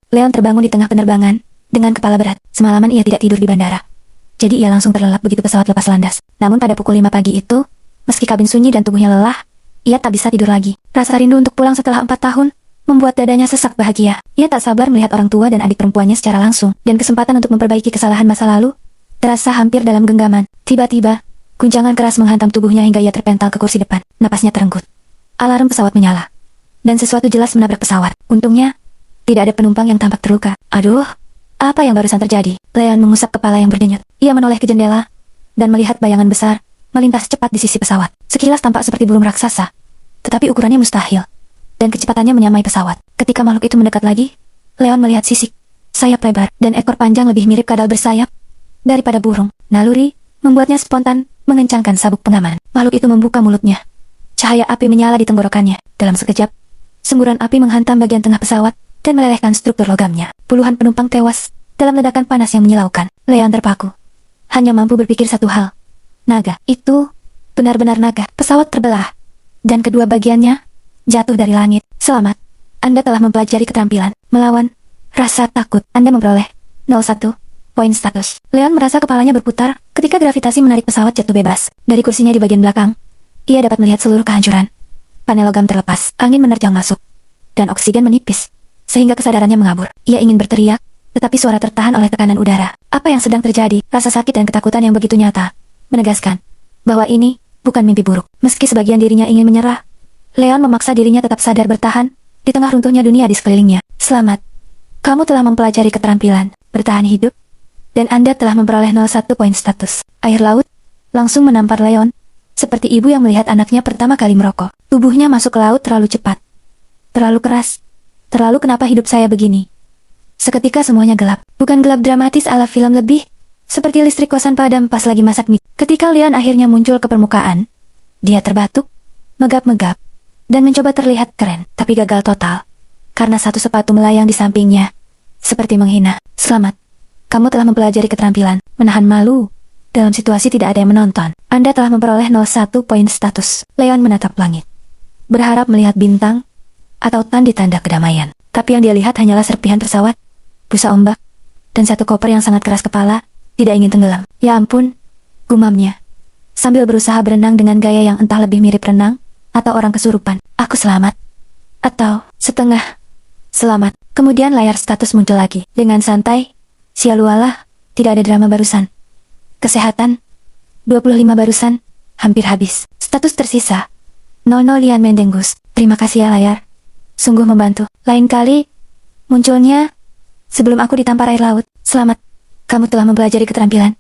Leon terbangun di tengah penerbangan, dengan kepala berat. Semalaman ia tidak tidur di bandara. Jadi ia langsung terlelap begitu pesawat lepas landas. Namun pada pukul 5 pagi itu, meski kabin sunyi dan tubuhnya lelah, ia tak bisa tidur lagi. Rasa rindu untuk pulang setelah 4 tahun, membuat dadanya sesak bahagia. Ia tak sabar melihat orang tua dan adik perempuannya secara langsung, dan kesempatan untuk memperbaiki kesalahan masa lalu, terasa hampir dalam genggaman. Tiba-tiba, guncangan keras menghantam tubuhnya hingga ia terpental ke kursi depan. Napasnya terenggut. Alarm pesawat menyala. Dan sesuatu jelas menabrak pesawat. Untungnya, tidak ada penumpang yang tampak terluka. Aduh, apa yang barusan terjadi? Leon mengusap kepala yang berdenyut. Ia menoleh ke jendela, dan melihat bayangan besar, melintas cepat di sisi pesawat. Sekilas tampak seperti burung raksasa, tetapi ukurannya mustahil, dan kecepatannya menyamai pesawat. Ketika makhluk itu mendekat lagi, Leon melihat sisik, sayap lebar, dan ekor panjang lebih mirip kadal bersayap daripada burung. Naluri membuatnya spontan mengencangkan sabuk pengaman. Makhluk itu membuka mulutnya. Cahaya api menyala di tenggorokannya. Dalam sekejap, semburan api menghantam bagian tengah pesawat dan melelehkan struktur logamnya. Puluhan penumpang tewas dalam ledakan panas yang menyilaukan. Leon terpaku. Hanya mampu berpikir satu hal. Naga. Itu benar-benar naga. Pesawat terbelah, dan kedua bagiannya jatuh dari langit. Selamat. Anda telah mempelajari keterampilan melawan rasa takut. Anda memperoleh 01 poin status. Leon merasa kepalanya berputar ketika gravitasi menarik pesawat jatuh bebas. Dari kursinya di bagian belakang, ia dapat melihat seluruh kehancuran. Panel logam terlepas, angin menerjang masuk, dan oksigen menipis, sehingga kesadarannya mengabur. Ia ingin berteriak, tetapi suara tertahan oleh tekanan udara. Apa yang sedang terjadi? Rasa sakit dan ketakutan yang begitu nyata menegaskan bahwa ini bukan mimpi buruk. Meski sebagian dirinya ingin menyerah, Leon memaksa dirinya tetap sadar bertahan di tengah runtuhnya dunia di sekelilingnya. Selamat. Kamu telah mempelajari keterampilan bertahan hidup, dan Anda telah memperoleh 01 poin status. Air laut langsung menampar Leon, seperti ibu yang melihat anaknya pertama kali merokok. Tubuhnya masuk ke laut terlalu cepat, terlalu keras. Terlalu kenapa hidup saya begini? Seketika semuanya gelap. Bukan gelap dramatis ala film lebih, seperti listrik kosan padam pas lagi masak mie. Ketika Leon akhirnya muncul ke permukaan, dia terbatuk, megap-megap, dan mencoba terlihat keren, tapi gagal total. Karena satu sepatu melayang di sampingnya, seperti menghina. Selamat. Kamu telah mempelajari keterampilan menahan malu. Dalam situasi tidak ada yang menonton. Anda telah memperoleh 01 poin status. Leon menatap langit, berharap melihat bintang atau tanda-tanda kedamaian. Tapi yang dia lihat hanyalah serpihan pesawat, busa ombak, dan satu koper yang sangat keras kepala, tidak ingin tenggelam. Ya ampun, gumamnya, sambil berusaha berenang dengan gaya yang entah lebih mirip renang, atau orang kesurupan. Aku selamat. Atau, setengah selamat. Kemudian layar status muncul lagi. Dengan santai, sialualah, tidak ada drama barusan. Kesehatan, 25 barusan, hampir habis. Status tersisa, 00 Lian Mendengus. Terima kasih ya layar. Sungguh membantu. Lain kali, munculnya sebelum aku ditampar air laut. Selamat. Kamu telah mempelajari keterampilan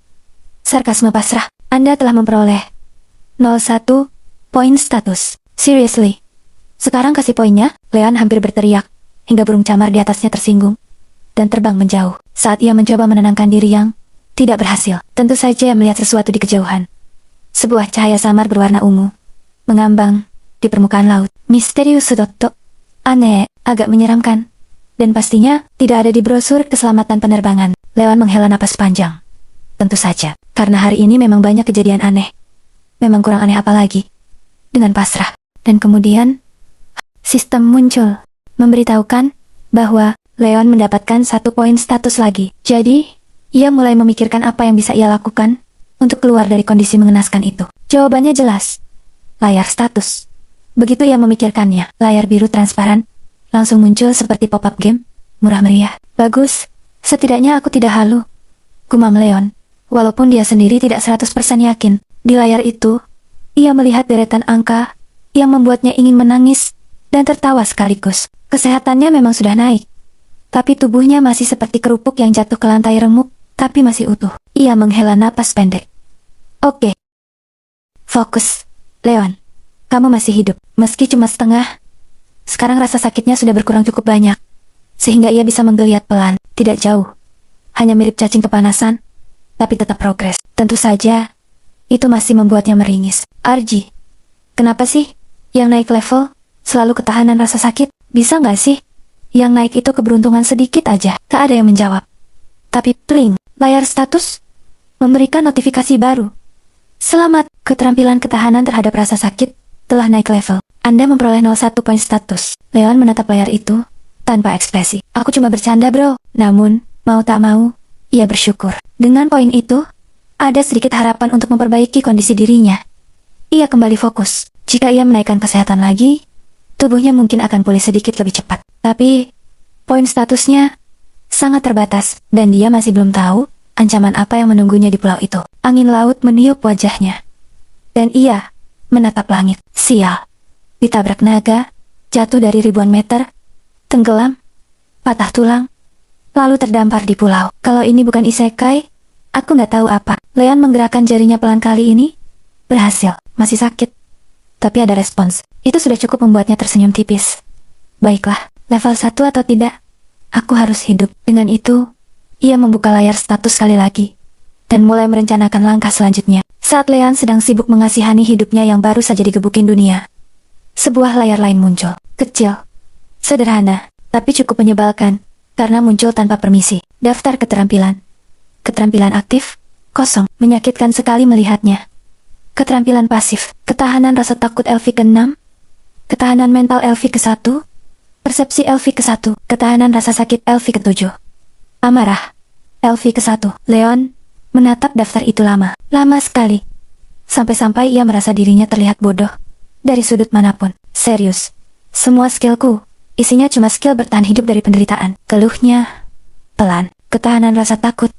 sarkasme pasrah. Anda telah memperoleh 01 poin status. Seriously. Sekarang kasih poinnya. Leon hampir berteriak, hingga burung camar di atasnya tersinggung, dan terbang menjauh. Saat ia mencoba menenangkan diri yang tidak berhasil. Tentu saja melihat sesuatu di kejauhan. Sebuah cahaya samar berwarna ungu mengambang di permukaan laut. Misterius Dotto. Aneh, agak menyeramkan. Dan pastinya tidak ada di brosur keselamatan penerbangan. Leon menghela napas panjang. Tentu saja, karena hari ini memang banyak kejadian aneh. Memang kurang aneh apa lagi. Dengan pasrah. Dan kemudian, sistem muncul, memberitahukan bahwa Leon mendapatkan 1 poin status lagi. Jadi, ia mulai memikirkan apa yang bisa ia lakukan untuk keluar dari kondisi mengenaskan itu. Jawabannya jelas. Layar status. Begitu ia memikirkannya, layar biru transparan langsung muncul seperti pop-up game, murah meriah. Bagus, setidaknya aku tidak halu, gumam Leon. Walaupun dia sendiri tidak 100% yakin, di layar itu, ia melihat deretan angka yang membuatnya ingin menangis dan tertawa sekaligus. Kesehatannya memang sudah naik, tapi tubuhnya masih seperti kerupuk yang jatuh ke lantai remuk, tapi masih utuh. Ia menghela napas pendek. Oke. Fokus, Leon. Kamu masih hidup, meski cuma setengah. Sekarang rasa sakitnya sudah berkurang cukup banyak, sehingga ia bisa menggeliat pelan, tidak jauh. Hanya mirip cacing kepanasan, tapi tetap progres. Tentu saja, itu masih membuatnya meringis. Arji, kenapa sih? Yang naik level, selalu ketahanan rasa sakit, bisa nggak sih? Yang naik itu keberuntungan sedikit aja. Tak ada yang menjawab. Tapi pling, layar status memberikan notifikasi baru. Selamat, keterampilan ketahanan terhadap rasa sakit telah naik level. Anda memperoleh 01 poin status. Leon menatap layar itu, tanpa ekspresi. Aku cuma bercanda bro. Namun, mau tak mau, ia bersyukur. Dengan poin itu, ada sedikit harapan untuk memperbaiki kondisi dirinya. Ia kembali fokus. Jika ia menaikkan kesehatan lagi, tubuhnya mungkin akan pulih sedikit lebih cepat. Tapi, poin statusnya sangat terbatas, dan dia masih belum tahu ancaman apa yang menunggunya di pulau itu. Angin laut meniup wajahnya, dan ia menatap langit. Sial. Ditabrak naga, jatuh dari ribuan meter, tenggelam, patah tulang, lalu terdampar di pulau. Kalau ini bukan isekai, aku nggak tahu apa. Leon menggerakkan jarinya pelan kali ini. Berhasil. Masih sakit, tapi ada respons. Itu sudah cukup membuatnya tersenyum tipis. Baiklah, level 1 atau tidak, aku harus hidup. Dengan itu, ia membuka layar status sekali lagi, dan mulai merencanakan langkah selanjutnya. Saat Leon sedang sibuk mengasihani hidupnya yang baru saja digebukin dunia, sebuah layar lain muncul. Kecil, sederhana, tapi cukup menyebalkan, karena muncul tanpa permisi. Daftar keterampilan. Keterampilan aktif, kosong. Menyakitkan sekali melihatnya. Keterampilan pasif. Ketahanan rasa takut LV ke-6. Ketahanan mental LV ke-1. Persepsi LV ke-1. Ketahanan rasa sakit LV ke-7. Amarah LV ke-1. Leon menatap daftar itu lama sekali. Sampai-sampai ia merasa dirinya terlihat bodoh dari sudut manapun. Serius, semua skillku isinya cuma skill bertahan hidup dari penderitaan. Keluhnya pelan. Ketahanan rasa takut,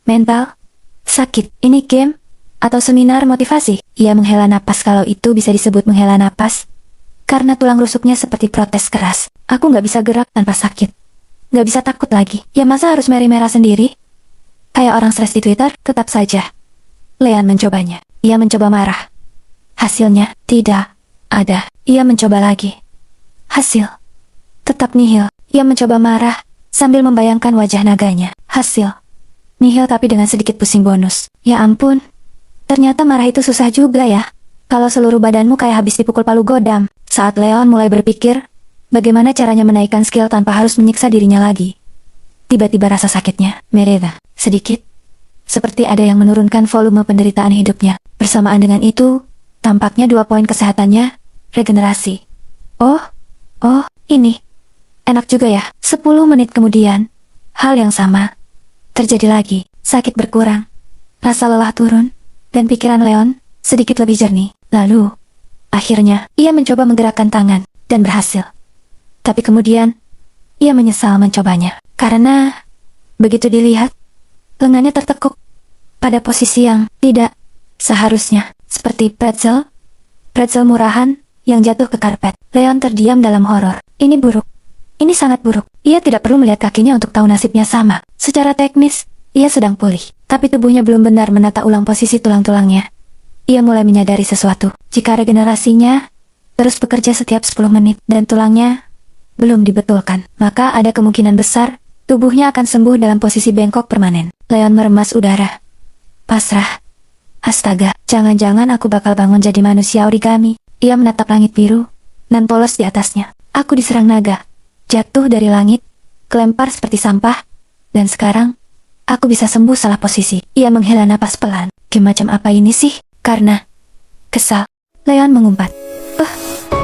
mental, sakit. Ini game atau seminar motivasi? Ia menghela napas, kalau itu bisa disebut menghela napas, karena tulang rusuknya seperti protes keras. Aku nggak bisa gerak tanpa sakit. Nggak bisa takut lagi. Ya masa harus merah-merah sendiri? Kayak orang stres di Twitter? Tetap saja Leon mencobanya. Ia mencoba marah. Hasilnya tidak ada. Ia mencoba lagi. Hasil tetap nihil. Ia mencoba marah sambil membayangkan wajah naganya. Hasil nihil, tapi dengan sedikit pusing bonus. Ya ampun, ternyata marah itu susah juga ya. Kalau seluruh badanmu kayak habis dipukul palu godam. Saat Leon mulai berpikir bagaimana caranya menaikkan skill tanpa harus menyiksa dirinya lagi, tiba-tiba rasa sakitnya mereda sedikit, seperti ada yang menurunkan volume penderitaan hidupnya. Bersamaan dengan itu, tampaknya 2 poin kesehatannya regenerasi. Oh, ini enak juga ya. 10 menit kemudian, hal yang sama terjadi lagi. Sakit berkurang, rasa lelah turun, dan pikiran Leon sedikit lebih jernih. Lalu, akhirnya, ia mencoba menggerakkan tangan, dan berhasil. Tapi kemudian, ia menyesal mencobanya, karena begitu dilihat, lengannya tertekuk pada posisi yang tidak seharusnya, seperti pretzel murahan yang jatuh ke karpet. Leon terdiam dalam horor. Ini buruk. Ini sangat buruk. Ia tidak perlu melihat kakinya untuk tahu nasibnya sama. Secara teknis, ia sedang pulih, tapi tubuhnya belum benar menata ulang posisi tulang-tulangnya. Ia mulai menyadari sesuatu. Jika regenerasinya terus bekerja setiap 10 menit dan tulangnya belum dibetulkan, maka ada kemungkinan besar tubuhnya akan sembuh dalam posisi bengkok permanen. Leon meremas udara. Pasrah. Astaga, jangan-jangan aku bakal bangun jadi manusia origami. Ia menatap langit biru dan polos di atasnya. Aku diserang naga, jatuh dari langit, kelempar seperti sampah, dan sekarang aku bisa sembuh salah posisi. Ia menghela napas pelan. Macam apa ini sih? Karena kesal, Leon mengumpat.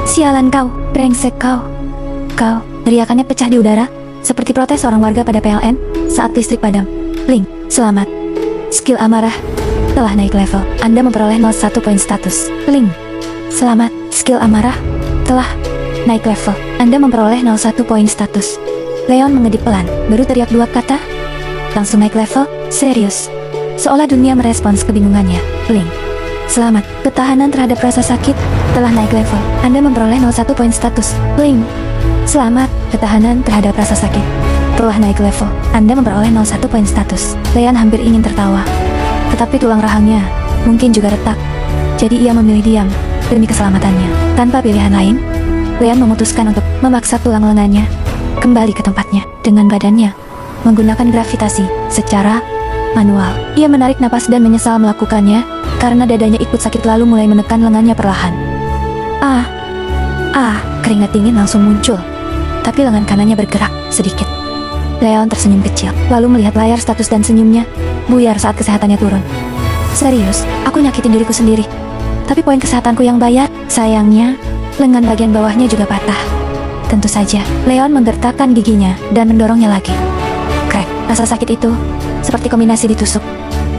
Sialan kau, brengsek kau. Teriakannya pecah di udara, seperti protes orang warga pada PLN saat listrik padam. Link, selamat. Skill amarah telah naik level. Anda memperoleh 01 poin status. Link, selamat. Skill amarah telah naik level. Anda memperoleh 01 poin status. Leon mengedip pelan, baru teriak 2 kata, langsung naik level. Serius. Seolah dunia merespons kebingungannya. Link, selamat. Ketahanan terhadap rasa sakit telah naik level. Anda memperoleh 01 poin status. Link, selamat. Ketahanan terhadap rasa sakit telah naik level. Anda memperoleh 01 poin status. Leon hampir ingin tertawa, tetapi tulang rahangnya mungkin juga retak. Jadi ia memilih diam demi keselamatannya. Tanpa pilihan lain, Leon memutuskan untuk memaksa tulang lengannya kembali ke tempatnya dengan badannya menggunakan gravitasi secara manual. Ia menarik napas dan menyesal melakukannya karena dadanya ikut sakit, lalu mulai menekan lengannya perlahan. Keringat dingin langsung muncul, tapi lengan kanannya bergerak sedikit. Leon tersenyum kecil, lalu melihat layar status dan senyumnya buyar saat kesehatannya turun. Serius, aku nyakitin diriku sendiri. Tapi poin kesehatanku yang bayar. Sayangnya, lengan bagian bawahnya juga patah. Tentu saja, Leon menggertakkan giginya dan mendorongnya lagi. Krek, rasa sakit itu seperti kombinasi ditusuk,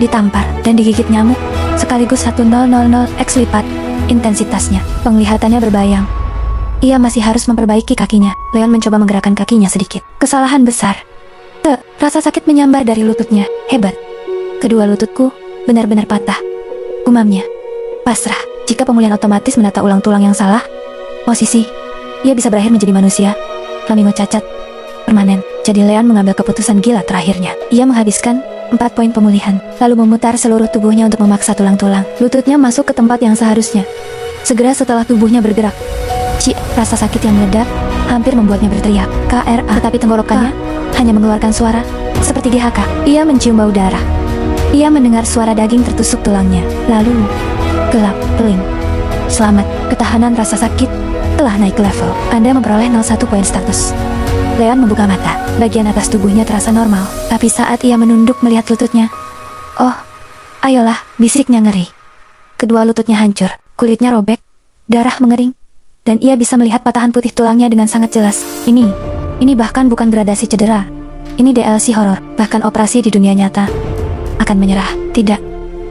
ditampar, dan digigit nyamuk, sekaligus 1000x lipat intensitasnya. Penglihatannya berbayang. Ia masih harus memperbaiki kakinya. Leon mencoba menggerakkan kakinya sedikit. Kesalahan besar. Rasa sakit menyambar dari lututnya. Hebat. Kedua lututku benar-benar patah. Gumamnya. Pasrah. Jika pemulihan otomatis menata ulang tulang yang salah, posisi, ia bisa berakhir menjadi manusia. Flamingo cacat. Permanen. Jadi Leon mengambil keputusan gila terakhirnya. Ia menghabiskan 4 poin pemulihan, lalu memutar seluruh tubuhnya untuk memaksa tulang-tulang. Lututnya masuk ke tempat yang seharusnya. Segera setelah tubuhnya bergerak, rasa sakit yang meledak hampir membuatnya berteriak. KRA. Tetapi tenggorokannya hanya mengeluarkan suara seperti dihaka. Ia mencium bau darah. Ia mendengar suara daging tertusuk tulangnya. Lalu, gelap, peling. Selamat, ketahanan rasa sakit telah naik level. Anda memperoleh 01 poin status. Leon membuka mata. Bagian atas tubuhnya terasa normal. Tapi saat ia menunduk melihat lututnya, oh, ayolah, bisiknya ngeri. Kedua lututnya hancur, kulitnya robek, darah mengering, dan ia bisa melihat patahan putih tulangnya dengan sangat jelas. Ini bahkan bukan gradasi cedera. Ini DLC horor. Bahkan operasi di dunia nyata akan menyerah. Tidak,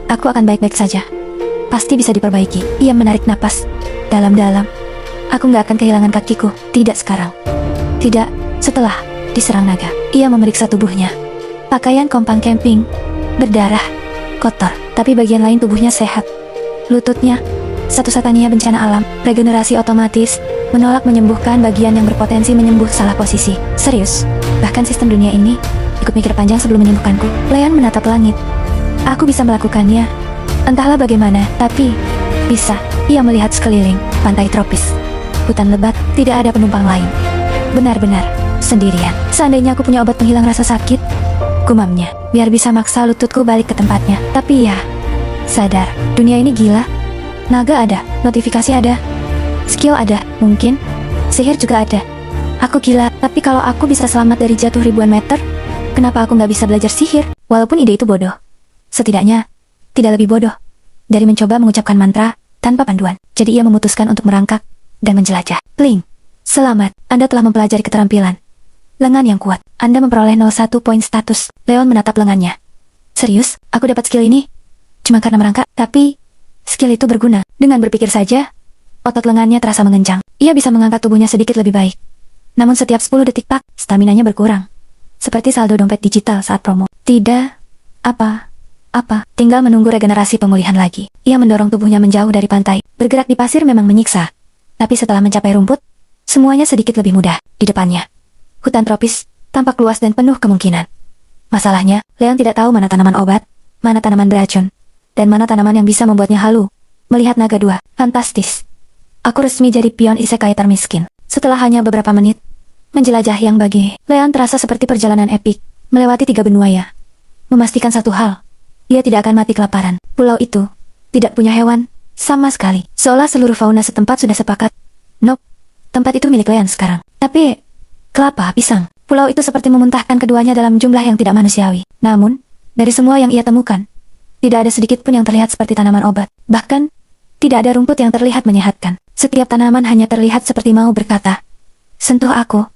aku akan baik-baik saja. Pasti bisa diperbaiki. Ia menarik napas dalam-dalam. Aku nggak akan kehilangan kakiku. Tidak sekarang. Tidak, setelah diserang naga. Ia memeriksa tubuhnya. Pakaian kompang camping, berdarah, kotor. Tapi bagian lain tubuhnya sehat. Lututnya, satu-satunya bencana alam. Regenerasi otomatis, menolak menyembuhkan bagian yang berpotensi menyembuh salah posisi. Serius, bahkan sistem dunia ini ikut mikir panjang sebelum menyembuhkanku. Leon menatap langit. Aku bisa melakukannya. Entahlah bagaimana, tapi bisa. Ia melihat sekeliling, pantai tropis, hutan lebat, tidak ada penumpang lain. Benar-benar sendirian. Seandainya aku punya obat penghilang rasa sakit, gumamnya, biar bisa maksa lututku balik ke tempatnya. Tapi ya, sadar, dunia ini gila. Naga ada, notifikasi ada, skill ada, mungkin sihir juga ada. Aku gila, tapi kalau aku bisa selamat dari jatuh ribuan meter, kenapa aku nggak bisa belajar sihir? Walaupun ide itu bodoh, setidaknya tidak lebih bodoh dari mencoba mengucapkan mantra tanpa panduan. Jadi ia memutuskan untuk merangkak dan menjelajah. Pling. Selamat, Anda telah mempelajari keterampilan lengan yang kuat. Anda memperoleh 01 poin status. Leon menatap lengannya. Serius, aku dapat skill ini cuma karena merangkak? Tapi skill itu berguna. Dengan berpikir saja, otot lengannya terasa mengencang. Ia bisa mengangkat tubuhnya sedikit lebih baik. Namun setiap 10 detik staminanya berkurang. Seperti saldo dompet digital saat promo. Tidak, tinggal menunggu regenerasi pemulihan lagi. Ia mendorong tubuhnya menjauh dari pantai. Bergerak di pasir memang menyiksa. Tapi setelah mencapai rumput, semuanya sedikit lebih mudah. Di depannya, hutan tropis tampak luas dan penuh kemungkinan. Masalahnya, Leon tidak tahu mana tanaman obat, mana tanaman beracun, dan mana tanaman yang bisa membuatnya halu. Melihat naga dua, fantastis. Aku resmi jadi pion isekai termiskin. Setelah hanya beberapa menit menjelajah yang bagi Leon terasa seperti perjalanan epik, melewati 3 benua ya. Memastikan satu hal, ia tidak akan mati kelaparan. Pulau itu tidak punya hewan sama sekali. Seolah seluruh fauna setempat sudah sepakat. Nope, tempat itu milik Leon sekarang. Tapi kelapa, pisang, pulau itu seperti memuntahkan keduanya dalam jumlah yang tidak manusiawi. Namun, dari semua yang ia temukan, tidak ada sedikit pun yang terlihat seperti tanaman obat. Bahkan, tidak ada rumput yang terlihat menyehatkan. Setiap tanaman hanya terlihat seperti mau berkata, sentuh aku,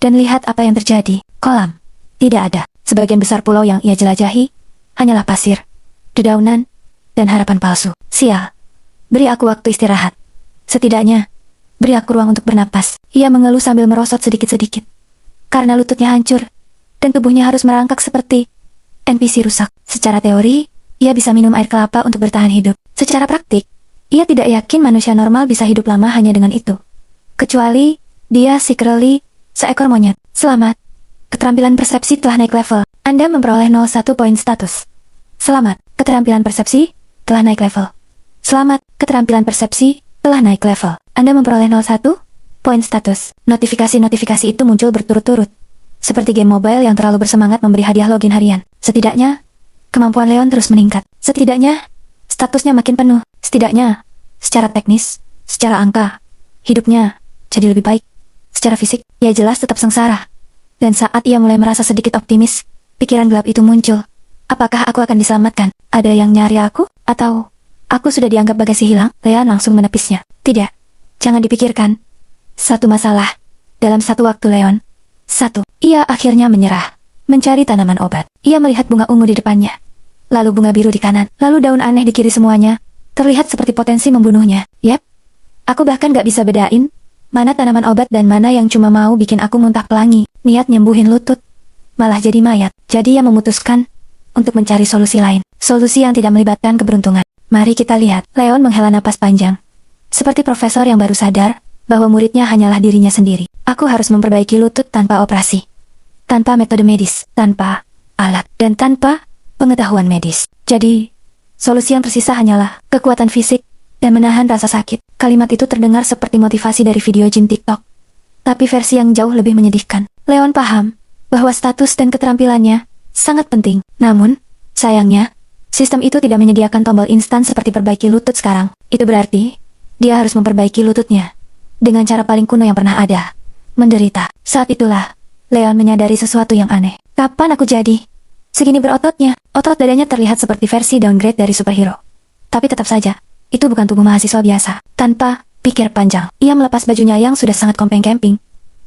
dan lihat apa yang terjadi. Kolam, tidak ada. Sebagian besar pulau yang ia jelajahi, hanyalah pasir, dedaunan, dan harapan palsu. Sial, beri aku waktu istirahat. Setidaknya, beri aku ruang untuk bernapas. Ia mengeluh sambil merosot sedikit-sedikit. Karena lututnya hancur, dan tubuhnya harus merangkak seperti NPC rusak. Secara teori, ia bisa minum air kelapa untuk bertahan hidup. Secara praktik, ia tidak yakin manusia normal bisa hidup lama hanya dengan itu. Kecuali, dia secretly seekor monyet. Selamat. Keterampilan persepsi telah naik level. Anda memperoleh 01 poin status. Selamat. Keterampilan persepsi telah naik level. Selamat. Keterampilan persepsi telah naik level. Anda memperoleh 01 poin status. Notifikasi-notifikasi itu muncul berturut-turut. Seperti game mobile yang terlalu bersemangat memberi hadiah login harian. Setidaknya, kemampuan Leon terus meningkat. Setidaknya, statusnya makin penuh. Setidaknya, secara teknis, secara angka, hidupnya jadi lebih baik. Secara fisik, ia jelas tetap sengsara. Dan saat ia mulai merasa sedikit optimis, pikiran gelap itu muncul. Apakah aku akan diselamatkan? Ada yang nyari aku? Atau aku sudah dianggap bagasi hilang? Leon langsung menepisnya. Tidak, jangan dipikirkan. Satu masalah Dalam satu waktu Leon, ia akhirnya menyerah, mencari tanaman obat. Ia melihat bunga ungu di depannya, lalu bunga biru di kanan, lalu daun aneh di kiri semuanya, terlihat seperti potensi membunuhnya. Yap, aku bahkan gak bisa bedain, mana tanaman obat dan mana yang cuma mau bikin aku muntah pelangi. Niat nyembuhin lutut, malah jadi mayat. Jadi ia memutuskan untuk mencari solusi lain. Solusi yang tidak melibatkan keberuntungan. Mari kita lihat. Leon menghela napas panjang. Seperti profesor yang baru sadar bahwa muridnya hanyalah dirinya sendiri. Aku harus memperbaiki lutut tanpa operasi, tanpa metode medis, tanpa alat, dan tanpa pengetahuan medis. Jadi, solusi yang tersisa hanyalah kekuatan fisik dan menahan rasa sakit. Kalimat itu terdengar seperti motivasi dari video jin TikTok, tapi versi yang jauh lebih menyedihkan. Leon paham bahwa status dan keterampilannya sangat penting. Namun, sayangnya, sistem itu tidak menyediakan tombol instan seperti perbaiki lutut sekarang. Itu berarti, dia harus memperbaiki lututnya dengan cara paling kuno yang pernah ada, menderita. Saat itulah, Leon menyadari sesuatu yang aneh. Kapan aku jadi segini berototnya? Otot dadanya terlihat seperti versi downgrade dari superhero. Tapi tetap saja, itu bukan tubuh mahasiswa biasa. Tanpa pikir panjang, ia melepas bajunya yang sudah sangat kompeng-kemping,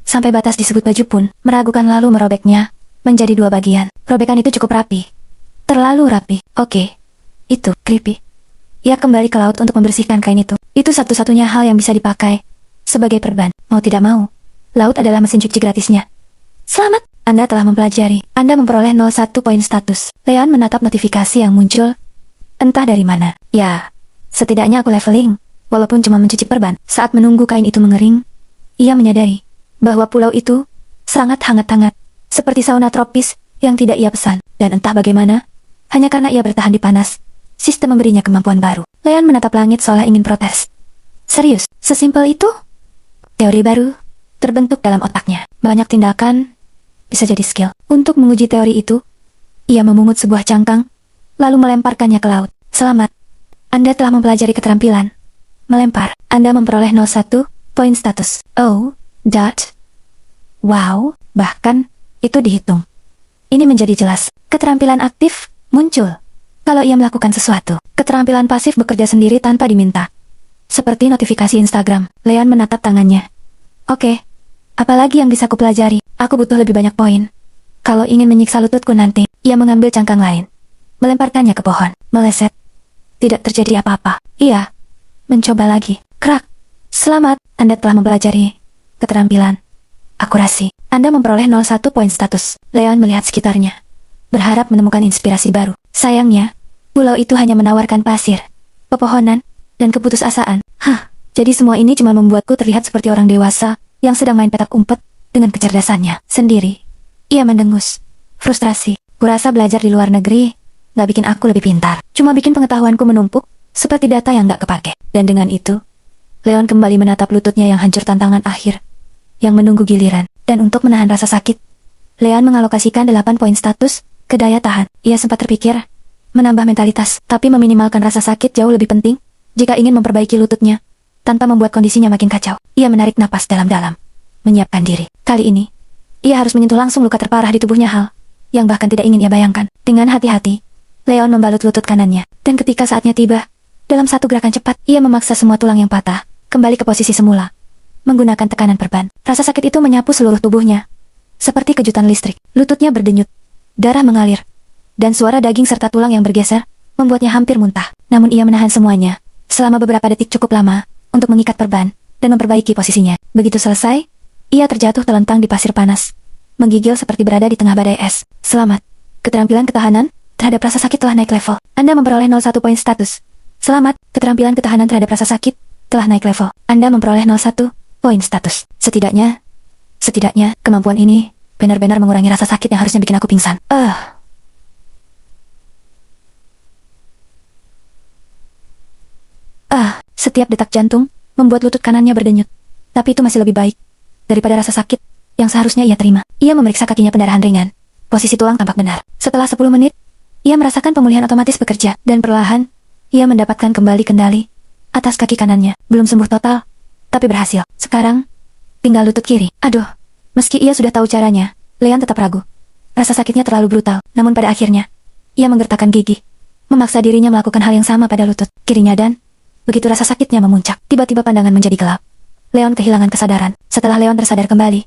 sampai batas disebut baju pun, meragukan lalu merobeknya menjadi 2 bagian. Robekan itu cukup rapi. Terlalu rapi. Oke. Itu, creepy. Ia kembali ke laut untuk membersihkan kain itu. Itu satu-satunya hal yang bisa dipakai sebagai perban. Mau tidak mau, laut adalah mesin cuci gratisnya. Selamat, Anda telah mempelajari. Anda memperoleh 01 poin status. Leon menatap notifikasi yang muncul. Entah dari mana. Ya, setidaknya aku leveling, walaupun cuma mencuci perban. Saat menunggu kain itu mengering, ia menyadari bahwa pulau itu sangat hangat-hangat, seperti sauna tropis yang tidak ia pesan. Dan entah bagaimana, hanya karena ia bertahan di panas, sistem memberinya kemampuan baru. Leon menatap langit seolah ingin protes. Serius, sesimpel itu? Teori baru terbentuk dalam otaknya. Banyak tindakan bisa jadi skill. Untuk menguji teori itu, ia memungut sebuah cangkang, lalu melemparkannya ke laut. Selamat, Anda telah mempelajari keterampilan melempar. Anda memperoleh 01 poin status. Oh, wow, bahkan itu dihitung. Ini menjadi jelas. Keterampilan aktif muncul kalau ia melakukan sesuatu. Keterampilan pasif bekerja sendiri tanpa diminta. Seperti notifikasi Instagram. Leon menatap tangannya. Oke, apalagi yang bisa kupelajari? Aku butuh lebih banyak poin. Kalau ingin menyiksa lututku nanti, ia mengambil cangkang lain, melemparkannya ke pohon, meleset. Tidak terjadi apa-apa. Ia mencoba lagi. Krak. Selamat, Anda telah mempelajari keterampilan akurasi. Anda memperoleh 01 poin status. Leon melihat sekitarnya, berharap menemukan inspirasi baru. Sayangnya, pulau itu hanya menawarkan pasir, pepohonan, dan keputusasaan. Jadi semua ini cuma membuatku terlihat seperti orang dewasa yang sedang main petak umpet dengan kecerdasannya sendiri. Ia mendengus. Frustrasi. Kurasa belajar di luar negeri gak bikin aku lebih pintar. Cuma bikin pengetahuanku menumpuk seperti data yang gak kepake. Dan dengan itu, Leon kembali menatap lututnya yang hancur tantangan akhir, yang menunggu giliran. Dan untuk menahan rasa sakit, Leon mengalokasikan 8 poin status ke daya tahan. Ia sempat terpikir menambah mentalitas, tapi meminimalkan rasa sakit jauh lebih penting jika ingin memperbaiki lututnya tanpa membuat kondisinya makin kacau. Ia menarik napas dalam-dalam, menyiapkan diri. Kali ini, ia harus menyentuh langsung luka terparah di tubuhnya, hal yang bahkan tidak ingin ia bayangkan. Dengan hati-hati, Leon membalut lutut kanannya, dan ketika saatnya tiba, dalam satu gerakan cepat, ia memaksa semua tulang yang patah kembali ke posisi semula, menggunakan tekanan perban. Rasa sakit itu menyapu seluruh tubuhnya, seperti kejutan listrik. Lututnya berdenyut, darah mengalir, dan suara daging serta tulang yang bergeser membuatnya hampir muntah. Namun ia menahan semuanya selama beberapa detik cukup lama untuk mengikat perban dan memperbaiki posisinya. Begitu selesai, ia terjatuh telentang di pasir panas, menggigil seperti berada di tengah badai es. Selamat, keterampilan ketahanan terhadap rasa sakit telah naik level. Anda memperoleh 01 poin status. Selamat, keterampilan ketahanan terhadap rasa sakit telah naik level. Anda memperoleh 01 poin status. Setidaknya, kemampuan ini benar-benar mengurangi rasa sakit yang harusnya bikin aku pingsan. Setiap detak jantung membuat lutut kanannya berdenyut. Tapi itu masih lebih baik daripada rasa sakit yang seharusnya ia terima. Ia memeriksa kakinya pendarahan ringan. Posisi tulang tampak benar. Setelah 10 menit, ia merasakan pemulihan otomatis bekerja, dan perlahan, ia mendapatkan kembali kendali atas kaki kanannya. Belum sembuh total, tapi berhasil. Sekarang, tinggal lutut kiri. Aduh, meski ia sudah tahu caranya, Leon tetap ragu. Rasa sakitnya terlalu brutal, namun pada akhirnya, ia menggertakkan gigi, memaksa dirinya melakukan hal yang sama pada lutut kirinya dan begitu rasa sakitnya memuncak, tiba-tiba pandangan menjadi gelap. Leon kehilangan kesadaran. Setelah Leon tersadar kembali,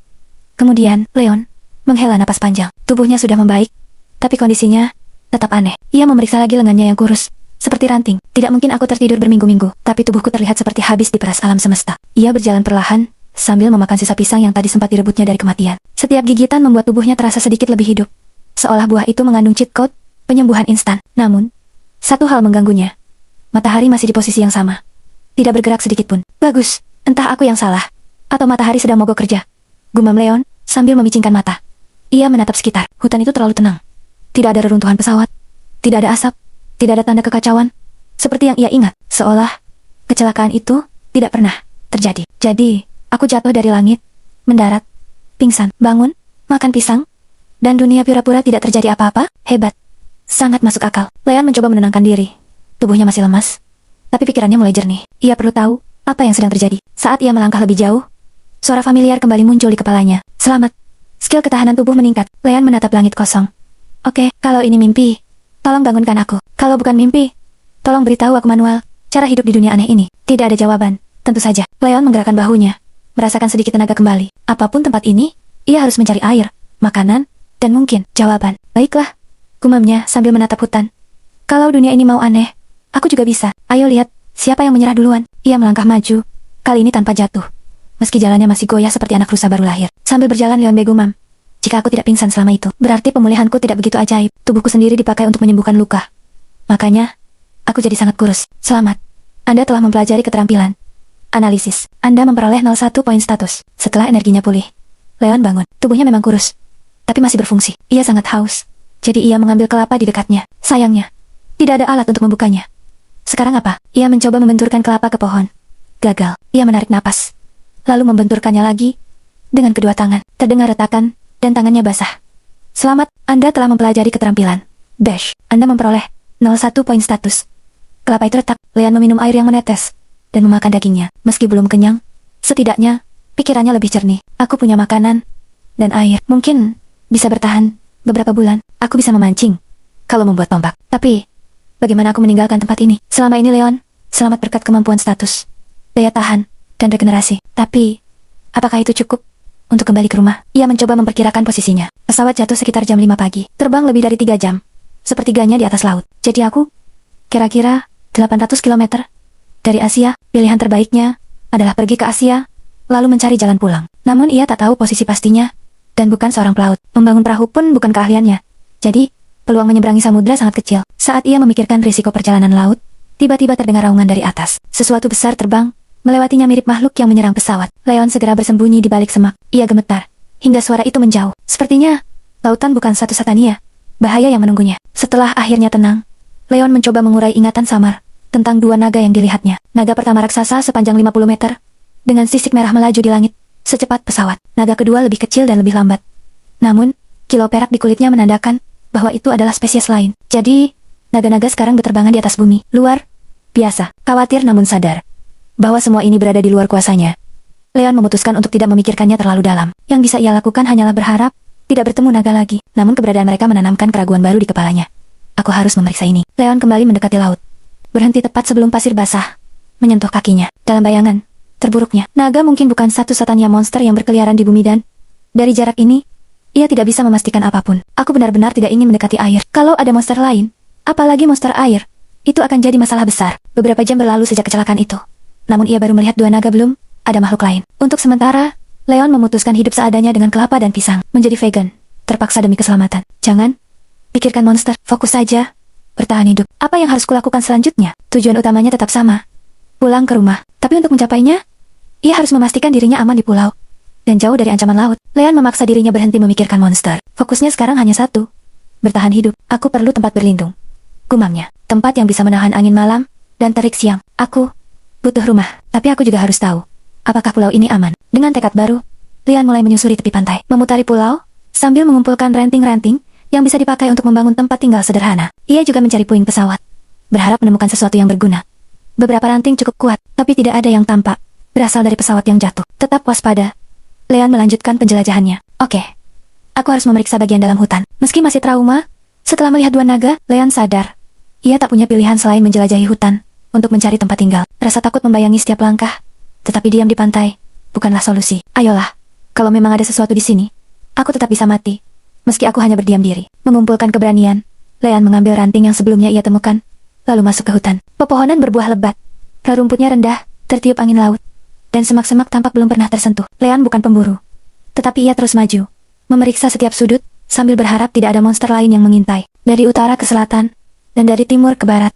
kemudian Leon menghela napas panjang. Tubuhnya sudah membaik, tapi kondisinya tetap aneh. Ia memeriksa lagi lengannya yang kurus, seperti ranting. Tidak mungkin aku tertidur berminggu-minggu, tapi tubuhku terlihat seperti habis diperas alam semesta. Ia berjalan perlahan, sambil memakan sisa pisang yang tadi sempat direbutnya dari kematian. Setiap gigitan membuat tubuhnya terasa sedikit lebih hidup. Seolah buah itu mengandung cheat code, penyembuhan instan. Namun, satu hal mengganggunya. Matahari masih di posisi yang sama. Tidak bergerak sedikit pun. Bagus, entah aku yang salah, atau matahari sedang mogok kerja. Gumam Leon, sambil memicingkan mata. Ia menatap sekitar. Hutan itu terlalu tenang. Tidak ada reruntuhan pesawat. Tidak ada asap. Tidak ada tanda kekacauan. Seperti yang ia ingat, seolah kecelakaan itu tidak pernah terjadi. Jadi, aku jatuh dari langit, mendarat, pingsan, bangun, makan pisang, dan dunia pura-pura tidak terjadi apa-apa. Hebat. Sangat masuk akal. Leon mencoba menenangkan diri. Tubuhnya masih lemas, tapi pikirannya mulai jernih. Ia perlu tahu apa yang sedang terjadi. Saat ia melangkah lebih jauh, suara familiar kembali muncul di kepalanya. Selamat. Skill ketahanan tubuh meningkat. Leon menatap langit kosong. Oke, kalau ini mimpi, tolong bangunkan aku. Kalau bukan mimpi, tolong beritahu aku manual cara hidup di dunia aneh ini. Tidak ada jawaban. Tentu saja. Leon menggerakkan bahunya, merasakan sedikit tenaga kembali. Apapun tempat ini, ia harus mencari air, makanan, dan mungkin jawaban. Baiklah, gumamnya sambil menatap hutan. Kalau dunia ini mau aneh, aku juga bisa. Ayo lihat, siapa yang menyerah duluan. Ia melangkah maju, kali ini tanpa jatuh. Meski jalannya masih goyah seperti anak rusa baru lahir. Sambil berjalan Leon bergumam. Jika aku tidak pingsan selama itu, berarti pemulihanku tidak begitu ajaib. Tubuhku sendiri dipakai untuk menyembuhkan luka. Makanya, aku jadi sangat kurus. Selamat. Anda telah mempelajari keterampilan analisis. Anda memperoleh 01 poin status. Setelah energinya pulih, Leon bangun. Tubuhnya memang kurus, tapi masih berfungsi. Ia sangat haus, jadi ia mengambil kelapa di dekatnya. Sayangnya, tidak ada alat untuk membukanya. Sekarang apa? Ia mencoba membenturkan kelapa ke pohon. Gagal. Ia menarik napas, lalu membenturkannya lagi dengan kedua tangan. Terdengar retakan, dan tangannya basah. Selamat, Anda telah mempelajari keterampilan Bash. Anda memperoleh 01 poin status. Kelapa itu retak. Leon meminum air yang menetes dan memakan dagingnya. Meski belum kenyang, setidaknya pikirannya lebih jernih. Aku punya makanan dan air. Mungkin bisa bertahan beberapa bulan. Aku bisa memancing kalau membuat tombak. Tapi, bagaimana aku meninggalkan tempat ini? Selama ini Leon, selamat berkat kemampuan status, daya tahan, dan regenerasi. Tapi, apakah itu cukup untuk kembali ke rumah? Ia mencoba memperkirakan posisinya. Pesawat jatuh sekitar jam 5 pagi. Terbang lebih dari 3 jam. Sepertiganya di atas laut. Jadi aku, kira-kira 800 km dari Asia. Pilihan terbaiknya adalah pergi ke Asia, lalu mencari jalan pulang. Namun ia tak tahu posisi pastinya, dan bukan seorang pelaut. Membangun perahu pun bukan keahliannya. Jadi, peluang menyeberangi samudra sangat kecil. Saat ia memikirkan risiko perjalanan laut, tiba-tiba terdengar raungan dari atas. Sesuatu besar terbang, melewatinya mirip makhluk yang menyerang pesawat. Leon segera bersembunyi di balik semak. Ia gemetar, hingga suara itu menjauh. Sepertinya, lautan bukan satu-satunya bahaya yang menunggunya. Setelah akhirnya tenang, Leon mencoba mengurai ingatan samar tentang dua naga yang dilihatnya. Naga pertama raksasa sepanjang 50 meter, dengan sisik merah melaju di langit, secepat pesawat. Naga kedua lebih kecil dan lebih lambat. Namun, kilau perak di kulitnya menandakan bahwa itu adalah spesies lain. Jadi, naga-naga sekarang berterbangan di atas bumi. Luar biasa. Khawatir namun sadar bahwa semua ini berada di luar kuasanya, Leon memutuskan untuk tidak memikirkannya terlalu dalam. Yang bisa ia lakukan hanyalah berharap tidak bertemu naga lagi. Namun keberadaan mereka menanamkan keraguan baru di kepalanya. Aku harus memeriksa ini. Leon kembali mendekati laut. Berhenti tepat sebelum pasir basah menyentuh kakinya. Dalam bayangan terburuknya, naga mungkin bukan satu-satunya monster yang berkeliaran di bumi dan dari jarak ini, ia tidak bisa memastikan apapun. Aku benar-benar tidak ingin mendekati air. Kalau ada monster lain, apalagi monster air, itu akan jadi masalah besar. Beberapa jam berlalu sejak kecelakaan itu. Namun ia baru melihat dua naga, belum ada makhluk lain. Untuk sementara, Leon memutuskan hidup seadanya dengan kelapa dan pisang. Menjadi vegan, terpaksa demi keselamatan. Jangan pikirkan monster, fokus saja bertahan hidup. Apa yang harus kulakukan selanjutnya? Tujuan utamanya tetap sama, pulang ke rumah. Tapi untuk mencapainya, ia harus memastikan dirinya aman di pulau dan jauh dari ancaman laut. Leon memaksa dirinya berhenti memikirkan monster. Fokusnya sekarang hanya satu, bertahan hidup. Aku perlu tempat berlindung, gumamnya. Tempat yang bisa menahan angin malam dan terik siang. Aku butuh rumah, tapi aku juga harus tahu apakah pulau ini aman. Dengan tekad baru, Leon mulai menyusuri tepi pantai, memutari pulau, sambil mengumpulkan ranting-ranting yang bisa dipakai untuk membangun tempat tinggal sederhana. Ia juga mencari puing pesawat, berharap menemukan sesuatu yang berguna. Beberapa ranting cukup kuat, tapi tidak ada yang tampak berasal dari pesawat yang jatuh. Tetap waspada, Leon melanjutkan penjelajahannya. Oke, aku harus memeriksa bagian dalam hutan. Meski masih trauma, setelah melihat dua naga, Leon sadar ia tak punya pilihan selain menjelajahi hutan untuk mencari tempat tinggal. Rasa takut membayangi setiap langkah, tetapi diam di pantai bukanlah solusi. Ayolah, kalau memang ada sesuatu di sini, aku tetap bisa mati. Meski aku hanya berdiam diri. Mengumpulkan keberanian, Leon mengambil ranting yang sebelumnya ia temukan, lalu masuk ke hutan. Pepohonan berbuah lebat, rumputnya rendah, tertiup angin laut, dan semak-semak tampak belum pernah tersentuh. Leon bukan pemburu, tetapi ia terus maju, memeriksa setiap sudut, sambil berharap tidak ada monster lain yang mengintai. Dari utara ke selatan, dan dari timur ke barat,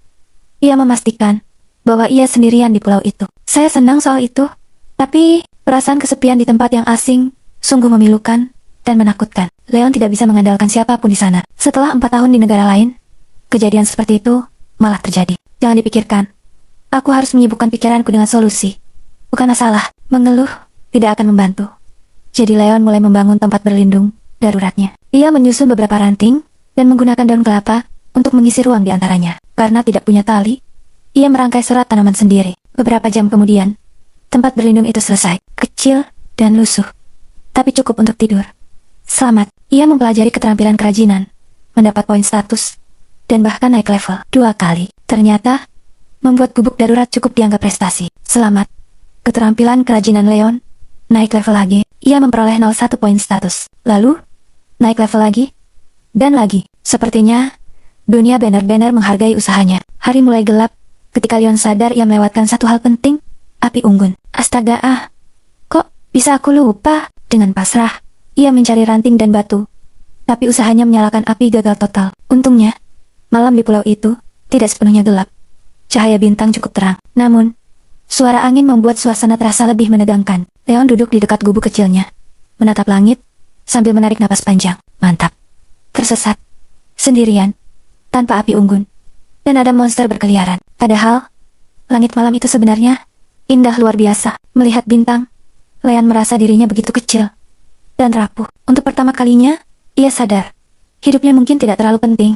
ia memastikan bahwa ia sendirian di pulau itu. Saya senang soal itu, tapi perasaan kesepian di tempat yang asing sungguh memilukan dan menakutkan. Leon tidak bisa mengandalkan siapapun di sana. Setelah 4 tahun di negara lain, kejadian seperti itu malah terjadi. Jangan dipikirkan. Aku harus menyibukkan pikiranku dengan solusi. Bukan masalah, mengeluh tidak akan membantu. Jadi Leon mulai membangun tempat berlindung daruratnya. Ia menyusun beberapa ranting dan menggunakan daun kelapa untuk mengisi ruang di antaranya. Karena tidak punya tali, ia merangkai serat tanaman sendiri. Beberapa jam kemudian, tempat berlindung itu selesai. Kecil dan lusuh, tapi cukup untuk tidur. Selamat, ia mempelajari keterampilan kerajinan, mendapat poin status, dan bahkan naik level 2 kali. Ternyata, membuat gubuk darurat cukup dianggap prestasi. Selamat, keterampilan kerajinan Leon naik level lagi. Ia memperoleh 01 poin status. Lalu, naik level lagi, dan lagi. Sepertinya, dunia benar-benar menghargai usahanya. Hari mulai gelap, ketika Leon sadar ia melewatkan satu hal penting, api unggun. Astaga kok bisa aku lupa? Dengan pasrah, ia mencari ranting dan batu. Tapi usahanya menyalakan api gagal total. Untungnya, malam di pulau itu tidak sepenuhnya gelap. Cahaya bintang cukup terang. Namun, suara angin membuat suasana terasa lebih menegangkan. Leon duduk di dekat gubuk kecilnya, menatap langit, sambil menarik napas panjang. Mantap. Tersesat. Sendirian. Tanpa api unggun. Dan ada monster berkeliaran. Padahal, langit malam itu sebenarnya indah luar biasa. Melihat bintang, Leon merasa dirinya begitu kecil dan rapuh. Untuk pertama kalinya, ia sadar hidupnya mungkin tidak terlalu penting.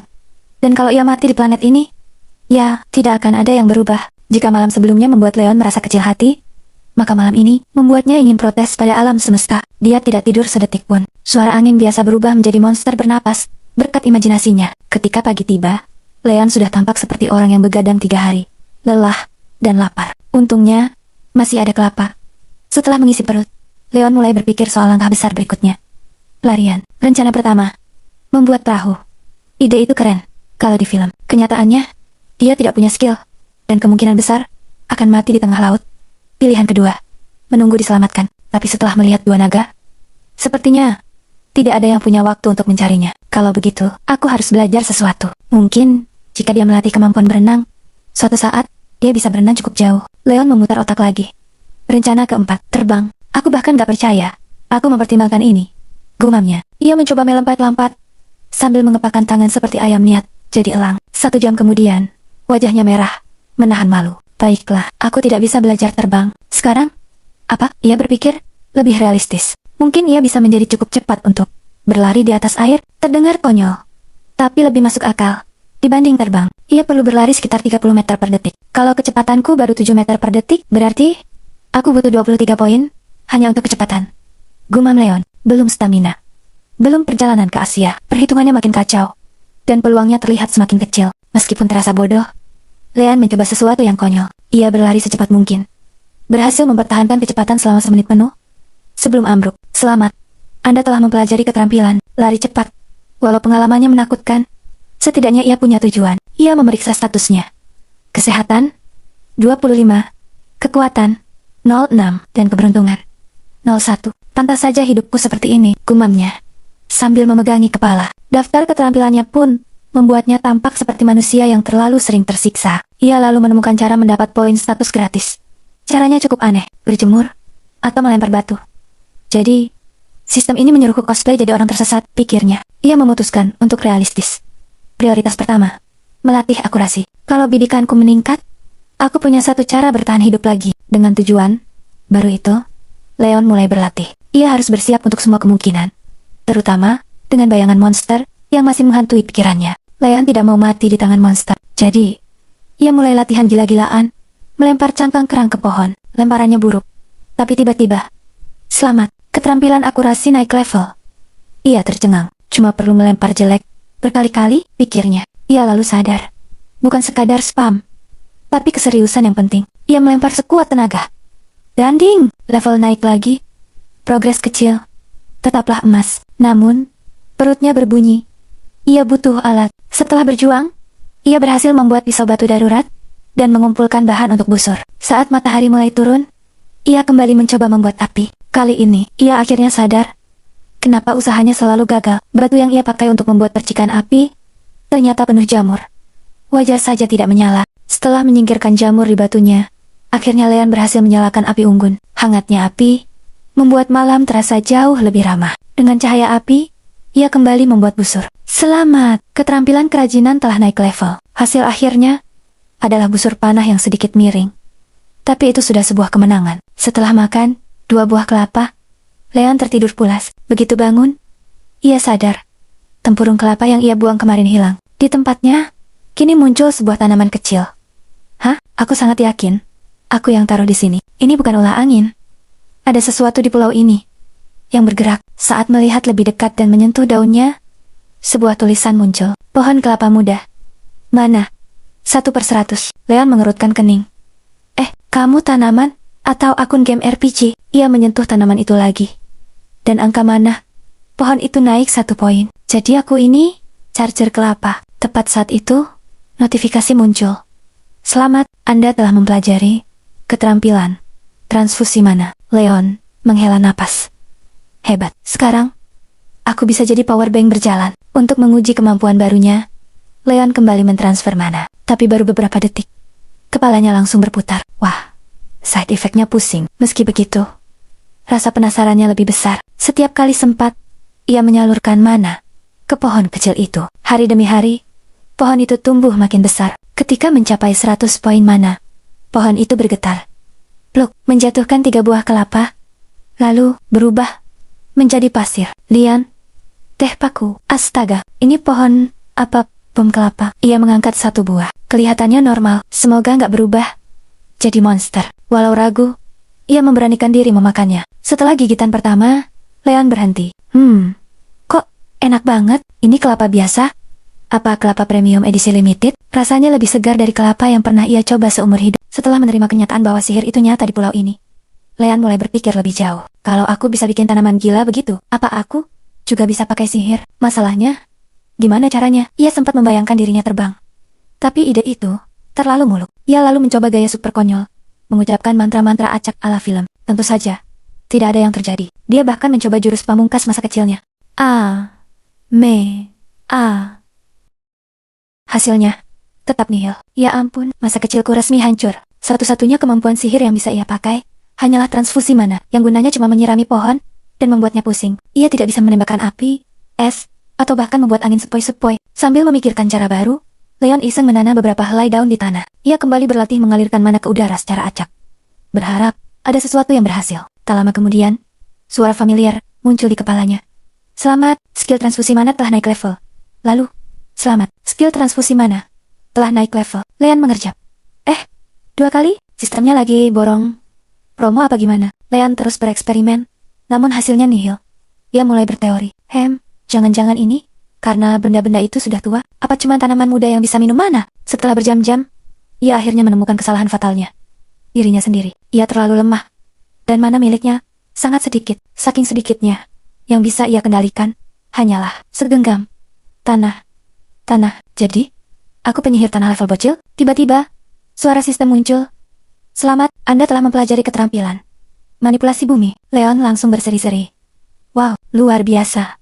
Dan kalau ia mati di planet ini, ya, tidak akan ada yang berubah. Jika malam sebelumnya membuat Leon merasa kecil hati, maka malam ini membuatnya ingin protes pada alam semesta. Dia tidak tidur sedetik pun. Suara angin biasa berubah menjadi monster bernapas berkat imajinasinya. Ketika pagi tiba, Leon sudah tampak seperti orang yang begadang 3 hari, lelah dan lapar. Untungnya, masih ada kelapa. Setelah mengisi perut, Leon mulai berpikir soal langkah besar berikutnya. Pelarian. Rencana pertama, membuat perahu. Ide itu keren kalau di film. Kenyataannya, dia tidak punya skill, dan kemungkinan besar akan mati di tengah laut. Pilihan kedua, menunggu diselamatkan. Tapi setelah melihat 2 naga, sepertinya tidak ada yang punya waktu untuk mencarinya. Kalau begitu, aku harus belajar sesuatu. Mungkin, jika dia melatih kemampuan berenang, suatu saat, dia bisa berenang cukup jauh. Leon memutar otak lagi. Rencana keempat, terbang. Aku bahkan gak percaya. Aku mempertimbangkan ini. Gumamnya. Ia mencoba melompat-lompat, sambil mengepakkan tangan seperti ayam niat jadi elang. 1 jam kemudian, wajahnya merah, menahan malu. Baiklah, aku tidak bisa belajar terbang. Sekarang, apa? Ia berpikir, lebih realistis. Mungkin ia bisa menjadi cukup cepat untuk berlari di atas air. Terdengar konyol, tapi lebih masuk akal. Dibanding terbang, ia perlu berlari sekitar 30 meter per detik. Kalau kecepatanku baru 7 meter per detik, berarti aku butuh 23 poin hanya untuk kecepatan. Gumam Leon, belum stamina. Belum perjalanan ke Asia. Perhitungannya makin kacau, dan peluangnya terlihat semakin kecil. Meskipun terasa bodoh, Leon mencoba sesuatu yang konyol. Ia berlari secepat mungkin. Berhasil mempertahankan kecepatan selama 1 menit penuh sebelum ambruk. Selamat. Anda telah mempelajari keterampilan lari cepat. Walau pengalamannya menakutkan, setidaknya ia punya tujuan. Ia memeriksa statusnya. Kesehatan 25, kekuatan 06, dan keberuntungan 01. Pantas saja hidupku seperti ini, gumamnya, sambil memegangi kepala. Daftar keterampilannya pun membuatnya tampak seperti manusia yang terlalu sering tersiksa. Ia lalu menemukan cara mendapat poin status gratis. Caranya cukup aneh, berjemur atau melempar batu. Jadi, sistem ini menyuruhku cosplay jadi orang tersesat, pikirnya. Ia memutuskan untuk realistis. Prioritas pertama, melatih akurasi. Kalau bidikanku meningkat, aku punya 1 cara bertahan hidup lagi. Dengan tujuan baru itu, Leon mulai berlatih. Ia harus bersiap untuk semua kemungkinan, terutama dengan bayangan monster yang masih menghantui pikirannya. Leon tidak mau mati di tangan monster. Jadi, ia mulai latihan gila-gilaan, melempar cangkang kerang ke pohon. Lemparannya buruk, tapi tiba-tiba, selamat, keterampilan akurasi naik level. Ia tercengang, cuma perlu melempar jelek berkali-kali, pikirnya. Ia lalu sadar, bukan sekadar spam, tapi keseriusan yang penting. Ia melempar sekuat tenaga. Danding, level naik lagi. Progres kecil. Tetaplah emas. Namun, perutnya berbunyi. Ia butuh alat. Setelah berjuang, ia berhasil membuat pisau batu darurat dan mengumpulkan bahan untuk busur. Saat matahari mulai turun, ia kembali mencoba membuat api. Kali ini, ia akhirnya sadar kenapa usahanya selalu gagal. Batu yang ia pakai untuk membuat percikan api ternyata penuh jamur. Wajar saja tidak menyala. Setelah menyingkirkan jamur di batunya, akhirnya Leon berhasil menyalakan api unggun. Hangatnya api membuat malam terasa jauh lebih ramah. Dengan cahaya api, ia kembali membuat busur. Selamat, keterampilan kerajinan telah naik level. Hasil akhirnya adalah busur panah yang sedikit miring. Tapi itu sudah sebuah kemenangan. Setelah makan 2 buah kelapa, Leon tertidur pulas. Begitu bangun, ia sadar tempurung kelapa yang ia buang kemarin hilang. Di tempatnya, kini muncul sebuah tanaman kecil. Hah? Aku sangat yakin aku yang taruh di sini. Ini bukan ulah angin. Ada sesuatu di pulau ini yang bergerak. Saat melihat lebih dekat dan menyentuh daunnya, sebuah tulisan muncul. Pohon kelapa muda. Mana? 1/100. Leon mengerutkan kening. Kamu tanaman? Atau akun game RPG? Ia menyentuh tanaman itu lagi. Dan angka mana? Pohon itu naik 1 poin. Jadi aku ini charger kelapa. Tepat saat itu, notifikasi muncul. Selamat, Anda telah mempelajari keterampilan transfusi mana. Leon menghela napas. Hebat. Sekarang, aku bisa jadi power bank berjalan. Untuk menguji kemampuan barunya, Leon kembali mentransfer mana. Tapi baru beberapa detik, kepalanya langsung berputar. Wah, side effect-nya pusing. Meski begitu, rasa penasarannya lebih besar. Setiap kali sempat, ia menyalurkan mana ke pohon kecil itu. Hari demi hari, pohon itu tumbuh makin besar. Ketika mencapai 100 poin mana, pohon itu bergetar. Pluk, menjatuhkan 3 buah kelapa, lalu berubah menjadi pasir. Lian, teh paku, astaga, ini pohon apa? Pom kelapa. Ia mengangkat 1 buah. Kelihatannya normal, semoga nggak berubah jadi monster. Walau ragu, ia memberanikan diri memakannya. Setelah gigitan pertama, Leon berhenti. Kok enak banget? Ini kelapa biasa? Apa kelapa premium edisi limited? Rasanya lebih segar dari kelapa yang pernah ia coba seumur hidup. Setelah menerima kenyataan bahwa sihir itu nyata di pulau ini, Leon mulai berpikir lebih jauh. Kalau aku bisa bikin tanaman gila begitu, apa aku juga bisa pakai sihir? Masalahnya, gimana caranya? Ia sempat membayangkan dirinya terbang. Tapi ide itu terlalu muluk. Ia lalu mencoba gaya super konyol, mengucapkan mantra-mantra acak ala film. Tentu saja, tidak ada yang terjadi. Dia bahkan mencoba jurus pamungkas masa kecilnya. Hasilnya tetap nihil. Ya ampun, masa kecilku resmi hancur. Satu-satunya kemampuan sihir yang bisa ia pakai hanyalah transfusi mana, yang gunanya cuma menyirami pohon dan membuatnya pusing. Ia tidak bisa menembakkan api, es, atau bahkan membuat angin sepoi-sepoi. Sambil memikirkan cara baru, Leon iseng menanam beberapa helai daun di tanah. Ia kembali berlatih mengalirkan mana ke udara secara acak, berharap ada sesuatu yang berhasil. Tak lama kemudian, suara familiar muncul di kepalanya. Selamat, skill transfusi mana telah naik level. Lalu, selamat, skill transfusi mana telah naik level. Leon mengerjap. 2 kali? Sistemnya lagi borong promo apa gimana? Leon terus bereksperimen, namun hasilnya nihil. Ia mulai berteori. Jangan-jangan ini karena benda-benda itu sudah tua? Apa cuma tanaman muda yang bisa minum mana? Setelah berjam-jam, ia akhirnya menemukan kesalahan fatalnya. Dirinya sendiri. Ia terlalu lemah. Dan mana miliknya sangat sedikit. Saking sedikitnya, yang bisa ia kendalikan hanyalah segenggam tanah. Jadi, aku penyihir tanah level bocil? Tiba-tiba, suara sistem muncul. Selamat, Anda telah mempelajari keterampilan manipulasi bumi. Leon langsung berseri-seri. Wow, luar biasa.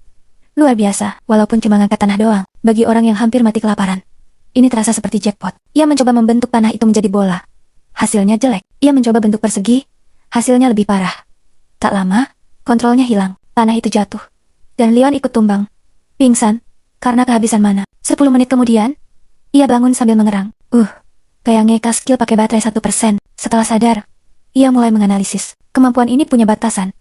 Luar biasa, walaupun cuma ngangkat tanah doang. Bagi orang yang hampir mati kelaparan, ini terasa seperti jackpot. Ia mencoba membentuk tanah itu menjadi bola. Hasilnya jelek. Ia mencoba bentuk persegi. Hasilnya lebih parah. Tak lama, kontrolnya hilang. Tanah itu jatuh. Dan Leon ikut tumbang. Pingsan, karena kehabisan mana. 10 menit kemudian, ia bangun sambil mengerang. Kayak ngeka skill pakai baterai 1%. Setelah sadar, ia mulai menganalisis. Kemampuan ini punya batasan.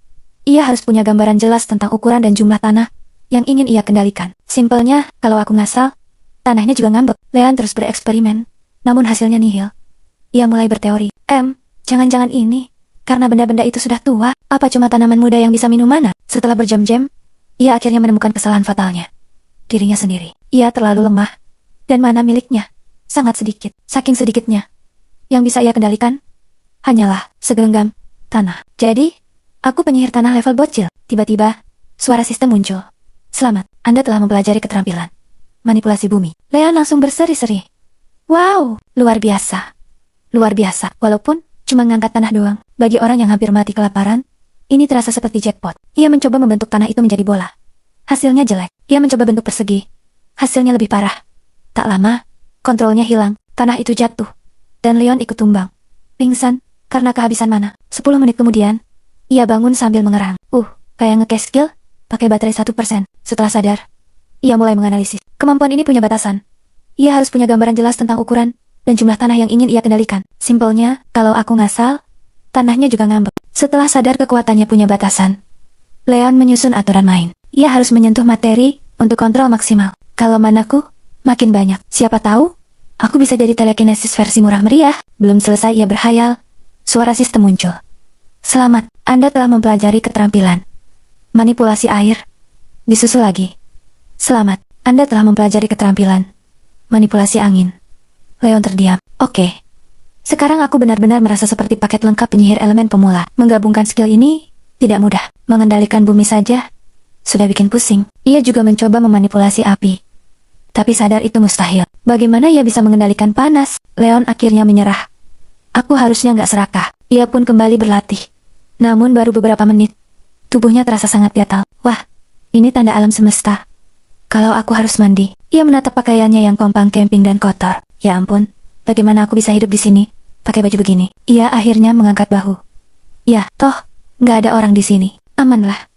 Ia harus punya gambaran jelas tentang ukuran dan jumlah tanah yang ingin ia kendalikan. Simpelnya, kalau aku ngasal, tanahnya juga ngambek. Leon terus bereksperimen, namun hasilnya nihil. Ia mulai berteori. Jangan-jangan ini karena benda-benda itu sudah tua. Apa cuma tanaman muda yang bisa minum mana? Setelah berjam-jam, ia akhirnya menemukan kesalahan fatalnya. Dirinya sendiri. Ia terlalu lemah, dan mana miliknya sangat sedikit. Saking sedikitnya, yang bisa ia kendalikan hanyalah segenggam Tanah. Jadi, aku penyihir tanah level bocil. Tiba-tiba, suara sistem muncul. Selamat, Anda telah mempelajari keterampilan manipulasi bumi. Leon langsung berseri-seri. Wow, luar biasa. Luar biasa, walaupun cuma ngangkat tanah doang. Bagi orang yang hampir mati kelaparan, ini terasa seperti jackpot. Ia mencoba membentuk tanah itu menjadi bola. Hasilnya jelek. Ia mencoba bentuk persegi. Hasilnya lebih parah. Tak lama, kontrolnya hilang. Tanah itu jatuh. Dan Leon ikut tumbang. Pingsan, karena kehabisan mana. 10 menit kemudian, ia bangun sambil mengerang. Kayak nge-cash skill, pakai baterai 1%. Setelah sadar, ia mulai menganalisis. Kemampuan ini punya batasan. Ia harus punya gambaran jelas tentang ukuran dan jumlah tanah yang ingin ia kendalikan. Simpelnya, kalau aku ngasal, tanahnya juga ngambek. Setelah sadar kekuatannya punya batasan, Leon menyusun aturan main. Ia harus menyentuh materi untuk kontrol maksimal. Kalau manaku makin banyak, siapa tahu aku bisa jadi telekinesis versi murah meriah. Belum selesai ia berhayal, suara sistem muncul. Selamat, Anda telah mempelajari keterampilan manipulasi air. Disusul lagi. Selamat, Anda telah mempelajari keterampilan manipulasi angin. Leon terdiam. Oke. Sekarang aku benar-benar merasa seperti paket lengkap penyihir elemen pemula. Menggabungkan skill ini tidak mudah. Mengendalikan bumi saja sudah bikin pusing. Ia juga mencoba memanipulasi api. Tapi sadar itu mustahil. Bagaimana ia bisa mengendalikan panas? Leon akhirnya menyerah. Aku harusnya nggak serakah. Ia pun kembali berlatih. Namun baru beberapa menit, tubuhnya terasa sangat gatal. Wah, ini tanda alam semesta. Kalau aku harus mandi. Ia menatap pakaiannya yang kompang camping dan kotor. Ya ampun, bagaimana aku bisa hidup di sini pakai baju begini? Ia akhirnya mengangkat bahu. Ya, toh, nggak ada orang di sini. Amanlah.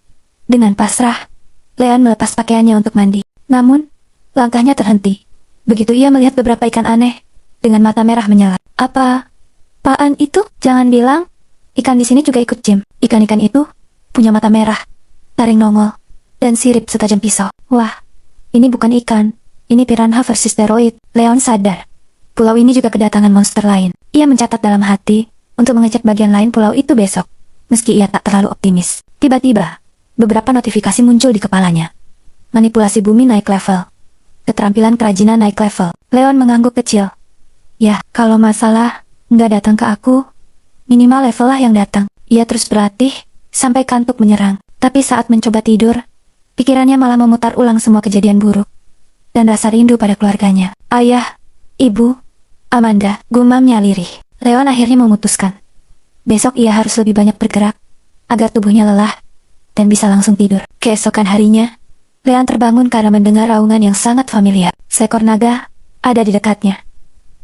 Dengan pasrah, Leon melepas pakaiannya untuk mandi. Namun, langkahnya terhenti. Begitu ia melihat beberapa ikan aneh dengan mata merah menyala. Apaan itu? Jangan bilang ikan di sini juga ikut gym. Ikan-ikan itu punya mata merah, taring nongol, dan sirip setajam pisau. Wah, ini bukan ikan. Ini piranha versi steroid. Leon sadar. Pulau ini juga kedatangan monster lain. Ia mencatat dalam hati untuk mengecek bagian lain pulau itu besok. Meski ia tak terlalu optimis. Tiba-tiba, beberapa notifikasi muncul di kepalanya. Manipulasi bumi naik level. Keterampilan kerajinan naik level. Leon mengangguk kecil. Ya, kalau masalah nggak datang ke aku, minimal level lah yang datang. Ia terus berlatih sampai kantuk menyerang. Tapi saat mencoba tidur, pikirannya malah memutar ulang semua kejadian buruk dan rasa rindu pada keluarganya. Ayah, ibu, Amanda, gumamnya lirih. Leon akhirnya memutuskan. Besok ia harus lebih banyak bergerak agar tubuhnya lelah dan bisa langsung tidur. Keesokan harinya, Leon terbangun karena mendengar raungan yang sangat familiar. Seekor naga ada di dekatnya.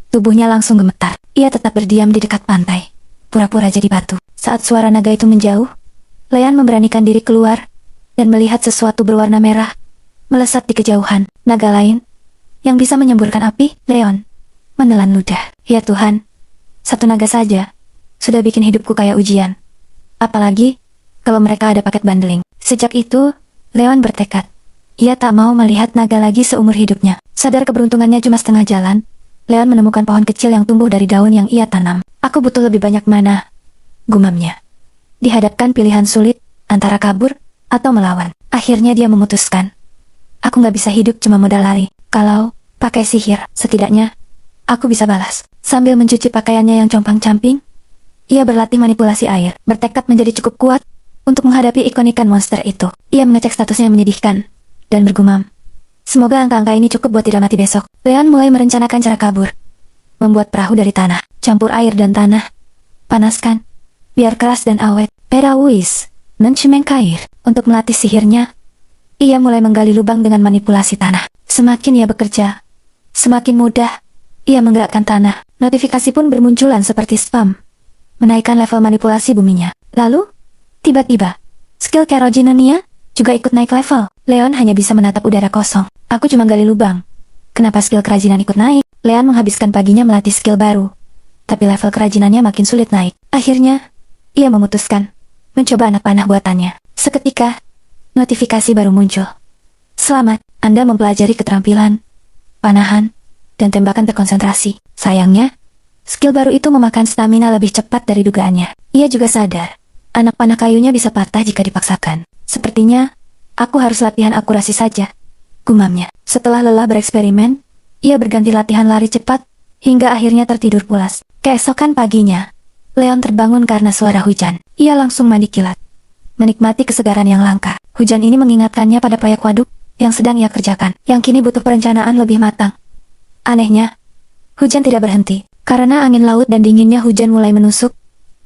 Tubuhnya langsung gemetar. Ia tetap berdiam di dekat pantai, pura-pura jadi batu. Saat suara naga itu menjauh, Leon memberanikan diri keluar dan melihat sesuatu berwarna merah melesat di kejauhan. Naga lain yang bisa menyemburkan api. Leon menelan ludah. Ya Tuhan, satu naga saja sudah bikin hidupku kayak ujian. Apalagi kalau mereka ada paket bundling. Sejak itu, Leon bertekad. Ia tak mau melihat naga lagi seumur hidupnya. Sadar keberuntungannya cuma setengah jalan, Leon menemukan pohon kecil yang tumbuh dari daun yang ia tanam. Aku butuh lebih banyak mana, gumamnya. Dihadapkan pilihan sulit antara kabur atau melawan. Akhirnya dia memutuskan. Aku nggak bisa hidup cuma modal lari. Kalau pakai sihir, setidaknya aku bisa balas. Sambil mencuci pakaiannya yang compang-camping, ia berlatih manipulasi air, bertekad menjadi cukup kuat untuk menghadapi ikon-ikan monster itu. Ia mengecek statusnya yang menyedihkan dan bergumam. Semoga angka-angka ini cukup buat tidak mati besok. Leon mulai merencanakan cara kabur. Membuat perahu dari tanah, campur air dan tanah. Panaskan, biar keras dan awet. Perawis, mencemengkair. Untuk melatih sihirnya, ia mulai menggali lubang dengan manipulasi tanah. Semakin ia bekerja, semakin mudah ia menggerakkan tanah. Notifikasi pun bermunculan seperti spam, menaikkan level manipulasi buminya. Lalu, tiba-tiba, skill Kerogenania juga ikut naik level. Leon hanya bisa menatap udara kosong. Aku cuma gali lubang. Kenapa skill kerajinan ikut naik? Leon menghabiskan paginya melatih skill baru, tapi level kerajinannya makin sulit naik. Akhirnya, ia memutuskan mencoba anak panah buatannya. Seketika, notifikasi baru muncul. Selamat, Anda mempelajari keterampilan panahan dan tembakan terkonsentrasi. Sayangnya, skill baru itu memakan stamina lebih cepat dari dugaannya. Ia juga sadar, anak panah kayunya bisa patah jika dipaksakan. Sepertinya, aku harus latihan akurasi saja, gumamnya. Setelah lelah bereksperimen, ia berganti latihan lari cepat, hingga akhirnya tertidur pulas. Keesokan paginya, Leon terbangun karena suara hujan. Ia langsung mandi kilat, menikmati kesegaran yang langka. Hujan ini mengingatkannya pada proyek waduk yang sedang ia kerjakan, yang kini butuh perencanaan lebih matang. Anehnya, hujan tidak berhenti. Karena angin laut dan dinginnya hujan mulai menusuk,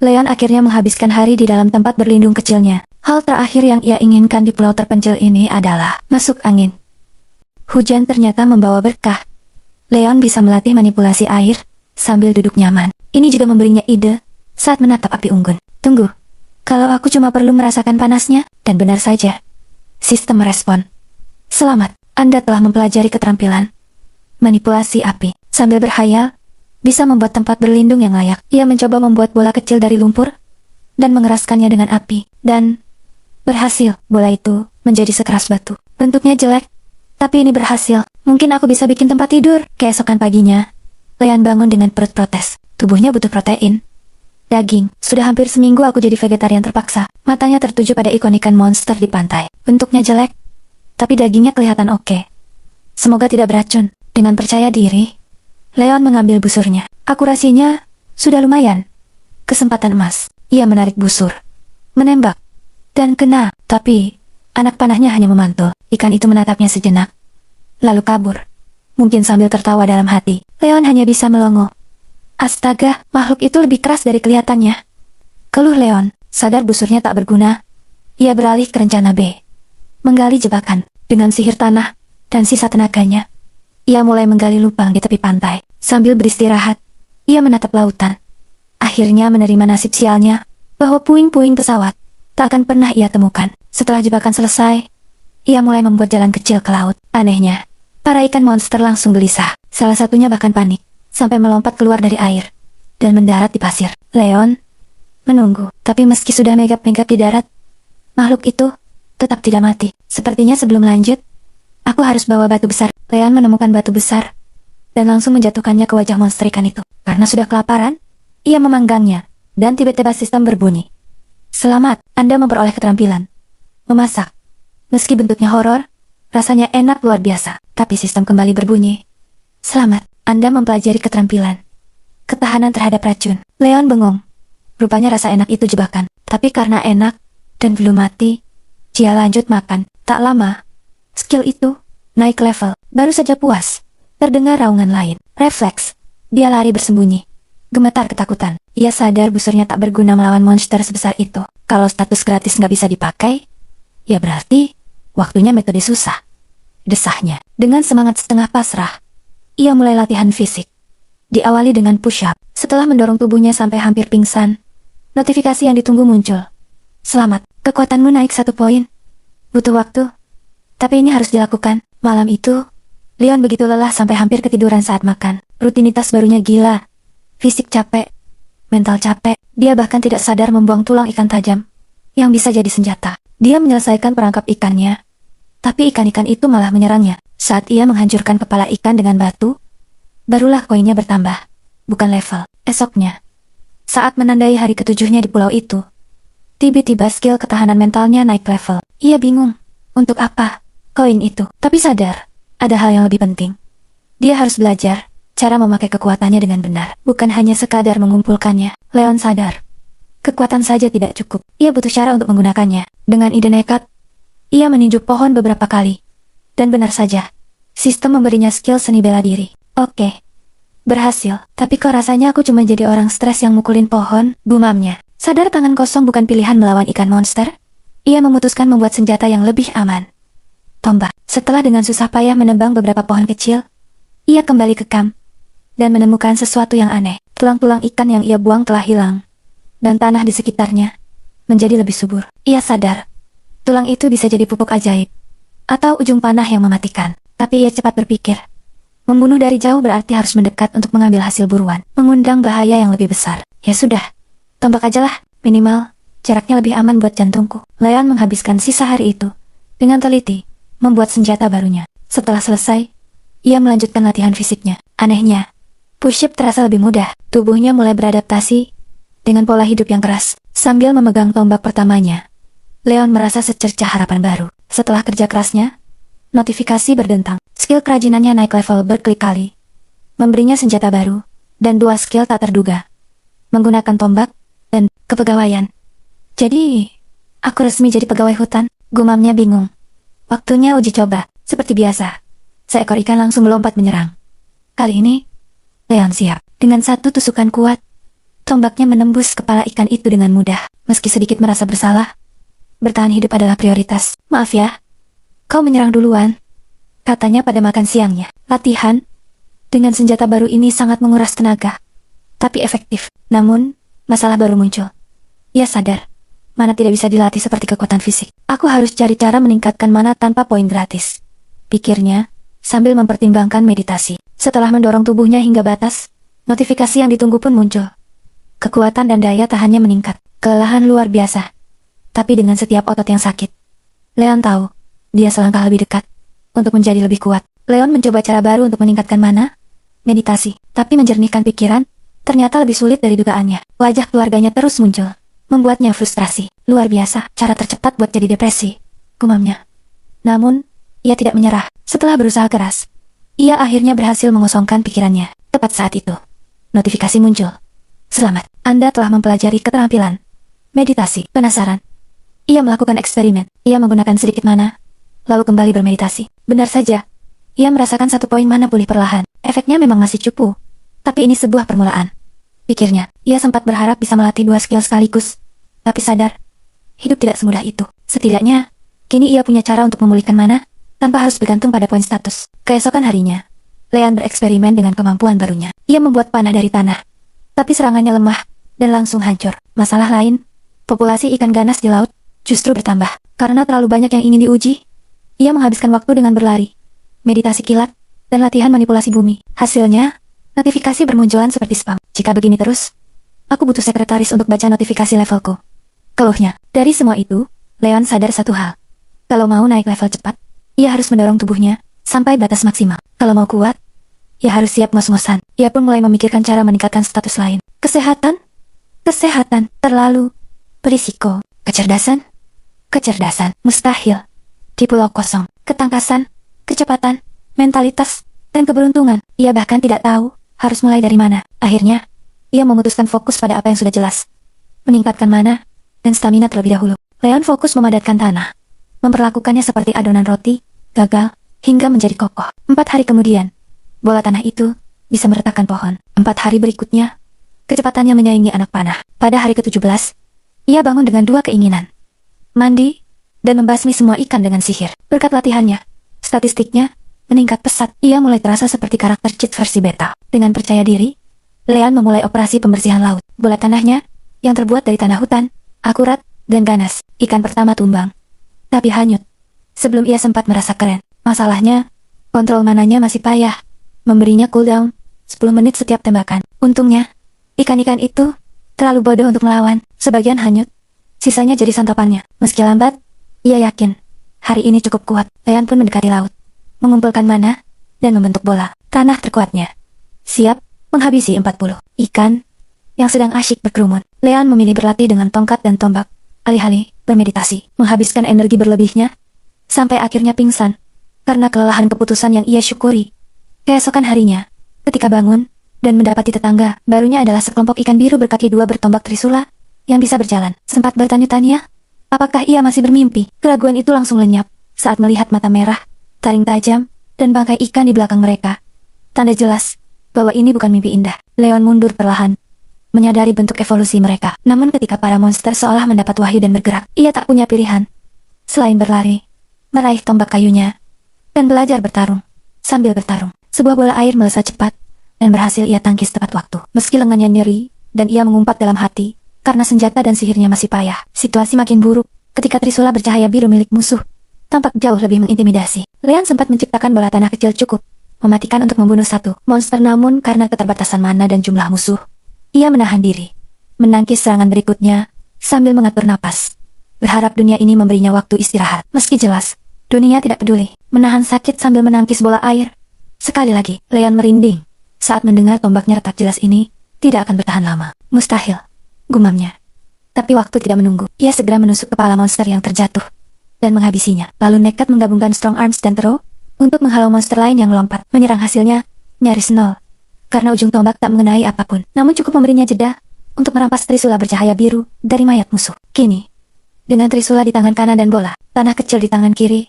Leon akhirnya menghabiskan hari di dalam tempat berlindung kecilnya. Hal terakhir yang ia inginkan di pulau terpencil ini adalah masuk angin. Hujan ternyata membawa berkah. Leon bisa melatih manipulasi air sambil duduk nyaman. Ini juga memberinya ide saat menatap api unggun. Tunggu, kalau aku cuma perlu merasakan panasnya, dan benar saja. Sistem merespon. Selamat, Anda telah mempelajari keterampilan manipulasi api. Sambil berhayal, bisa membuat tempat berlindung yang layak. Ia mencoba membuat bola kecil dari lumpur dan mengeraskannya dengan api. Dan berhasil, bola itu menjadi sekeras batu. Bentuknya jelek, tapi ini berhasil. Mungkin aku bisa bikin tempat tidur. Keesokan paginya, Leon bangun dengan perut protes. Tubuhnya butuh protein. Daging. Sudah hampir seminggu aku jadi vegetarian terpaksa. Matanya tertuju pada ikon ikan monster di pantai. Bentuknya jelek, tapi dagingnya kelihatan oke. Semoga tidak beracun. Dengan percaya diri, Leon mengambil busurnya. Akurasinya sudah lumayan. Kesempatan emas. Ia menarik busur, menembak, dan kena. Tapi anak panahnya hanya memantul. Ikan itu menatapnya sejenak, lalu kabur. Mungkin sambil tertawa dalam hati. Leon hanya bisa melongo. Astaga, makhluk itu lebih keras dari kelihatannya. Keluh Leon, sadar busurnya tak berguna. Ia beralih ke rencana B. Menggali jebakan. Dengan sihir tanah dan sisa tenaganya, ia mulai menggali lubang di tepi pantai. Sambil beristirahat, ia menatap lautan. Akhirnya menerima nasib sialnya, bahwa puing-puing pesawat tak akan pernah ia temukan. Setelah jebakan selesai, ia mulai membuat jalan kecil ke laut. Anehnya, para ikan monster langsung gelisah. Salah satunya bahkan panik, sampai melompat keluar dari air dan mendarat di pasir. Leon menunggu, tapi meski sudah megap-megap di darat, makhluk itu tetap tidak mati. Sepertinya sebelum lanjut, aku harus bawa batu besar. Leon menemukan batu besar dan langsung menjatuhkannya ke wajah monster ikan itu. Karena sudah kelaparan, ia memanggangnya, dan tiba-tiba sistem berbunyi. Selamat, Anda memperoleh keterampilan memasak. Meski bentuknya horor, rasanya enak luar biasa. Tapi sistem kembali berbunyi. Selamat, Anda mempelajari keterampilan ketahanan terhadap racun. Leon bengong. Rupanya rasa enak itu jebakan. Tapi karena enak dan belum mati, dia lanjut makan. Tak lama, skill itu naik level. Baru saja puas, terdengar raungan lain. Refleks, dia lari bersembunyi. Gemetar ketakutan. Ia sadar busurnya tak berguna melawan monster sebesar itu. Kalau status gratis nggak bisa dipakai, ya berarti waktunya metode susah. Desahnya. Dengan semangat setengah pasrah, ia mulai latihan fisik. Diawali dengan push-up. Setelah mendorong tubuhnya sampai hampir pingsan, notifikasi yang ditunggu muncul. Selamat, kekuatanmu naik 1 poin. Butuh waktu, tapi ini harus dilakukan. Malam itu, Leon begitu lelah sampai hampir ketiduran saat makan. Rutinitas barunya gila. Fisik capek, mental capek. Dia bahkan tidak sadar membuang tulang ikan tajam yang bisa jadi senjata. Dia menyelesaikan perangkap ikannya, tapi ikan-ikan itu malah menyerangnya. Saat ia menghancurkan kepala ikan dengan batu, barulah koinnya bertambah, bukan level. Esoknya, saat menandai hari ketujuhnya di pulau itu, tiba-tiba skill ketahanan mentalnya naik level. Ia bingung, untuk apa koin itu? Tapi sadar, ada hal yang lebih penting. Dia harus belajar cara memakai kekuatannya dengan benar, bukan hanya sekadar mengumpulkannya. Leon sadar, kekuatan saja tidak cukup. Ia butuh cara untuk menggunakannya. Dengan ide nekat, ia meninju pohon beberapa kali. Dan benar saja, sistem memberinya skill seni bela diri. Oke, berhasil. Tapi kok rasanya aku cuma jadi orang stres yang mukulin pohon, gumamnya. Sadar tangan kosong bukan pilihan melawan ikan monster, ia memutuskan membuat senjata yang lebih aman. Tombak. Setelah dengan susah payah menebang beberapa pohon kecil, ia kembali ke kamp dan menemukan sesuatu yang aneh. Tulang-tulang ikan yang ia buang telah hilang, dan tanah di sekitarnya menjadi lebih subur. Ia sadar, tulang itu bisa jadi pupuk ajaib, atau ujung panah yang mematikan. Tapi ia cepat berpikir, membunuh dari jauh berarti harus mendekat untuk mengambil hasil buruan, mengundang bahaya yang lebih besar. Ya sudah, tombak aja lah, minimal jaraknya lebih aman buat jantungku. Leon menghabiskan sisa hari itu dengan teliti membuat senjata barunya. Setelah selesai, ia melanjutkan latihan fisiknya. Anehnya, push-up terasa lebih mudah. Tubuhnya mulai beradaptasi dengan pola hidup yang keras. Sambil memegang tombak pertamanya, Leon merasa secercah harapan baru. Setelah kerja kerasnya, notifikasi berdentang. Skill kerajinannya naik level berkali-kali, memberinya senjata baru dan 2 skill tak terduga. menggunakan tombak, dan kepegawaian. Jadi, aku resmi jadi pegawai hutan, gumamnya bingung. Waktunya uji coba, seperti biasa. Seekor ikan langsung melompat menyerang. Kali ini, Leon siap. Dengan satu tusukan kuat, tombaknya menembus kepala ikan itu dengan mudah. Meski sedikit merasa bersalah, bertahan hidup adalah prioritas. Maaf ya, kau menyerang duluan, katanya pada makan siangnya. Latihan dengan senjata baru ini sangat menguras tenaga, tapi efektif. Namun, masalah baru muncul. Ia sadar, mana tidak bisa dilatih seperti kekuatan fisik. Aku harus cari cara meningkatkan mana tanpa poin gratis, pikirnya, sambil mempertimbangkan meditasi. Setelah mendorong tubuhnya hingga batas, notifikasi yang ditunggu pun muncul. Kekuatan dan daya tahannya meningkat, kelelahan luar biasa. Tapi dengan setiap otot yang sakit, Leon tahu, dia selangkah lebih dekat untuk menjadi lebih kuat. Leon mencoba cara baru untuk meningkatkan mana, meditasi, tapi menjernihkan pikiran, ternyata lebih sulit dari dugaannya. Wajah keluarganya terus muncul, membuatnya frustrasi. Luar biasa, cara tercepat buat jadi depresi, gumamnya. Namun, ia tidak menyerah. Setelah berusaha keras, ia akhirnya berhasil mengosongkan pikirannya. Tepat saat itu, notifikasi muncul. Selamat, Anda telah mempelajari keterampilan meditasi. Penasaran? Ia melakukan eksperimen. Ia menggunakan sedikit mana, lalu kembali bermeditasi. Benar saja, ia merasakan 1 poin mana pulih perlahan. Efeknya memang masih cupu, tapi ini sebuah permulaan, pikirnya. Ia sempat berharap bisa melatih 2 skill sekaligus, tapi sadar, hidup tidak semudah itu. Setidaknya, kini ia punya cara untuk memulihkan mana, tanpa harus bergantung pada poin status. Keesokan harinya, Leon bereksperimen dengan kemampuan barunya. Ia membuat panah dari tanah, tapi serangannya lemah, dan langsung hancur. Masalah lain, populasi ikan ganas di laut justru bertambah. Karena terlalu banyak yang ingin diuji, ia menghabiskan waktu dengan berlari, meditasi kilat, dan latihan manipulasi bumi. Hasilnya, notifikasi bermunculan seperti spam. Jika begini terus, aku butuh sekretaris untuk baca notifikasi levelku, keluhnya. Dari semua itu, Leon sadar satu hal. Kalau mau naik level cepat, ia harus mendorong tubuhnya sampai batas maksimal. Kalau mau kuat, ia harus siap ngos-ngosan. Ia pun mulai memikirkan cara meningkatkan status lain. Kesehatan? Kesehatan terlalu berisiko. Kecerdasan, mustahil. Di pulau kosong, ketangkasan, kecepatan, mentalitas, dan keberuntungan. Ia bahkan tidak tahu harus mulai dari mana. Akhirnya, ia memutuskan fokus pada apa yang sudah jelas. Meningkatkan mana dan stamina terlebih dahulu. Leon fokus memadatkan tanah, memperlakukannya seperti adonan roti, gagal, hingga menjadi kokoh. 4 hari kemudian, bola tanah itu bisa meretakkan pohon. 4 hari berikutnya, kecepatannya menyaingi anak panah. Pada hari ke-17, ia bangun dengan 2 keinginan. Mandi, dan membasmi semua ikan dengan sihir. Berkat latihannya, statistiknya meningkat pesat. Ia mulai terasa seperti karakter cheat versi beta. Dengan percaya diri, Leon memulai operasi pembersihan laut. Bola tanahnya, yang terbuat dari tanah hutan, akurat, dan ganas. Ikan pertama tumbang, tapi hanyut sebelum ia sempat merasa keren. Masalahnya, kontrol mananya masih payah, memberinya cooldown 10 menit setiap tembakan. Untungnya, ikan-ikan itu terlalu bodoh untuk melawan. Sebagian hanyut, sisanya jadi santapannya. Meski lambat, ia yakin hari ini cukup kuat. Leon pun mendekati laut, mengumpulkan mana, dan membentuk bola tanah terkuatnya. Siap menghabisi 40 ikan yang sedang asyik berkerumun. Leon memilih berlatih dengan tongkat dan tombak, alih-alih bermeditasi, menghabiskan energi berlebihnya, sampai akhirnya pingsan, karena kelelahan keputusan yang ia syukuri. Keesokan harinya, ketika bangun, dan mendapati tetangga barunya adalah sekelompok ikan biru berkaki 2 bertombak trisula, yang bisa berjalan. Sempat bertanya-tanya, apakah ia masih bermimpi? Keraguan itu langsung lenyap, saat melihat mata merah, taring tajam, dan bangkai ikan di belakang mereka. Tanda jelas, bahwa ini bukan mimpi indah. Leon mundur perlahan, menyadari bentuk evolusi mereka. Namun ketika para monster seolah mendapat wahyu dan bergerak, ia tak punya pilihan selain berlari, meraih tombak kayunya, dan belajar bertarung. Sambil bertarung, sebuah bola air melesat cepat, dan berhasil ia tangkis tepat waktu. Meski lengannya nyeri, dan ia mengumpat dalam hati, karena senjata dan sihirnya masih payah. Situasi makin buruk, ketika trisula bercahaya biru milik musuh tampak jauh lebih mengintimidasi. Leon sempat menciptakan bola tanah kecil cukup mematikan untuk membunuh 1 monster, namun karena keterbatasan mana dan jumlah musuh, ia menahan diri, menangkis serangan berikutnya, sambil mengatur napas, berharap dunia ini memberinya waktu istirahat. Meski jelas, dunia tidak peduli, menahan sakit sambil menangkis bola air. Sekali lagi, Leon merinding, saat mendengar tombaknya retak jelas ini, tidak akan bertahan lama. Mustahil, gumamnya. Tapi waktu tidak menunggu, ia segera menusuk kepala monster yang terjatuh, dan menghabisinya, lalu nekat menggabungkan strong arms dan throw, untuk menghalau monster lain yang melompat. Menyerang hasilnya, nyaris 0, karena ujung tombak tak mengenai apapun, namun cukup memberinya jeda, untuk merampas trisula bercahaya biru dari mayat musuh. Kini, dengan trisula di tangan kanan dan bola tanah kecil di tangan kiri,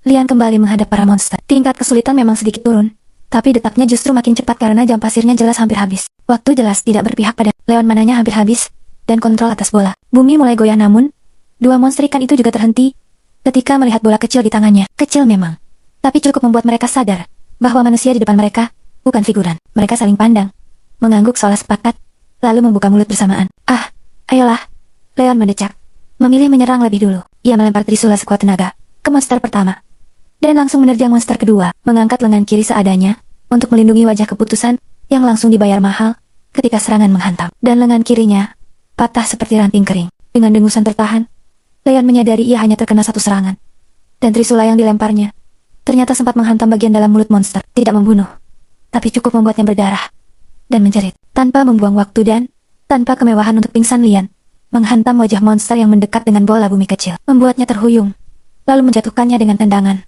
Lian kembali menghadap para monster. Tingkat kesulitan memang sedikit turun, tapi detaknya justru makin cepat karena jam pasirnya jelas hampir habis. Waktu jelas tidak berpihak pada Leon, mananya hampir habis, dan kontrol atas bola. Bumi mulai goyah, namun dua monster ikan itu juga terhenti ketika melihat bola kecil di tangannya. Kecil memang, tapi cukup membuat mereka sadar bahwa manusia di depan mereka bukan figuran. Mereka saling pandang, mengangguk seolah sepakat, lalu membuka mulut bersamaan. Ayolah, Leon mendecak, memilih menyerang lebih dulu. Ia melempar trisula sekuat tenaga ke monster pertama, dan langsung menerjang monster kedua, mengangkat lengan kiri seadanya untuk melindungi wajah keputusan yang langsung dibayar mahal ketika serangan menghantam. Dan lengan kirinya patah seperti ranting kering. Dengan dengusan tertahan, Leon menyadari ia hanya terkena satu serangan, dan trisula yang dilemparnya ternyata sempat menghantam bagian dalam mulut monster. Tidak membunuh, tapi cukup membuatnya berdarah dan menjerit. Tanpa membuang waktu dan tanpa kemewahan untuk pingsan, Lian menghantam wajah monster yang mendekat dengan bola bumi kecil, membuatnya terhuyung, lalu menjatuhkannya dengan tendangan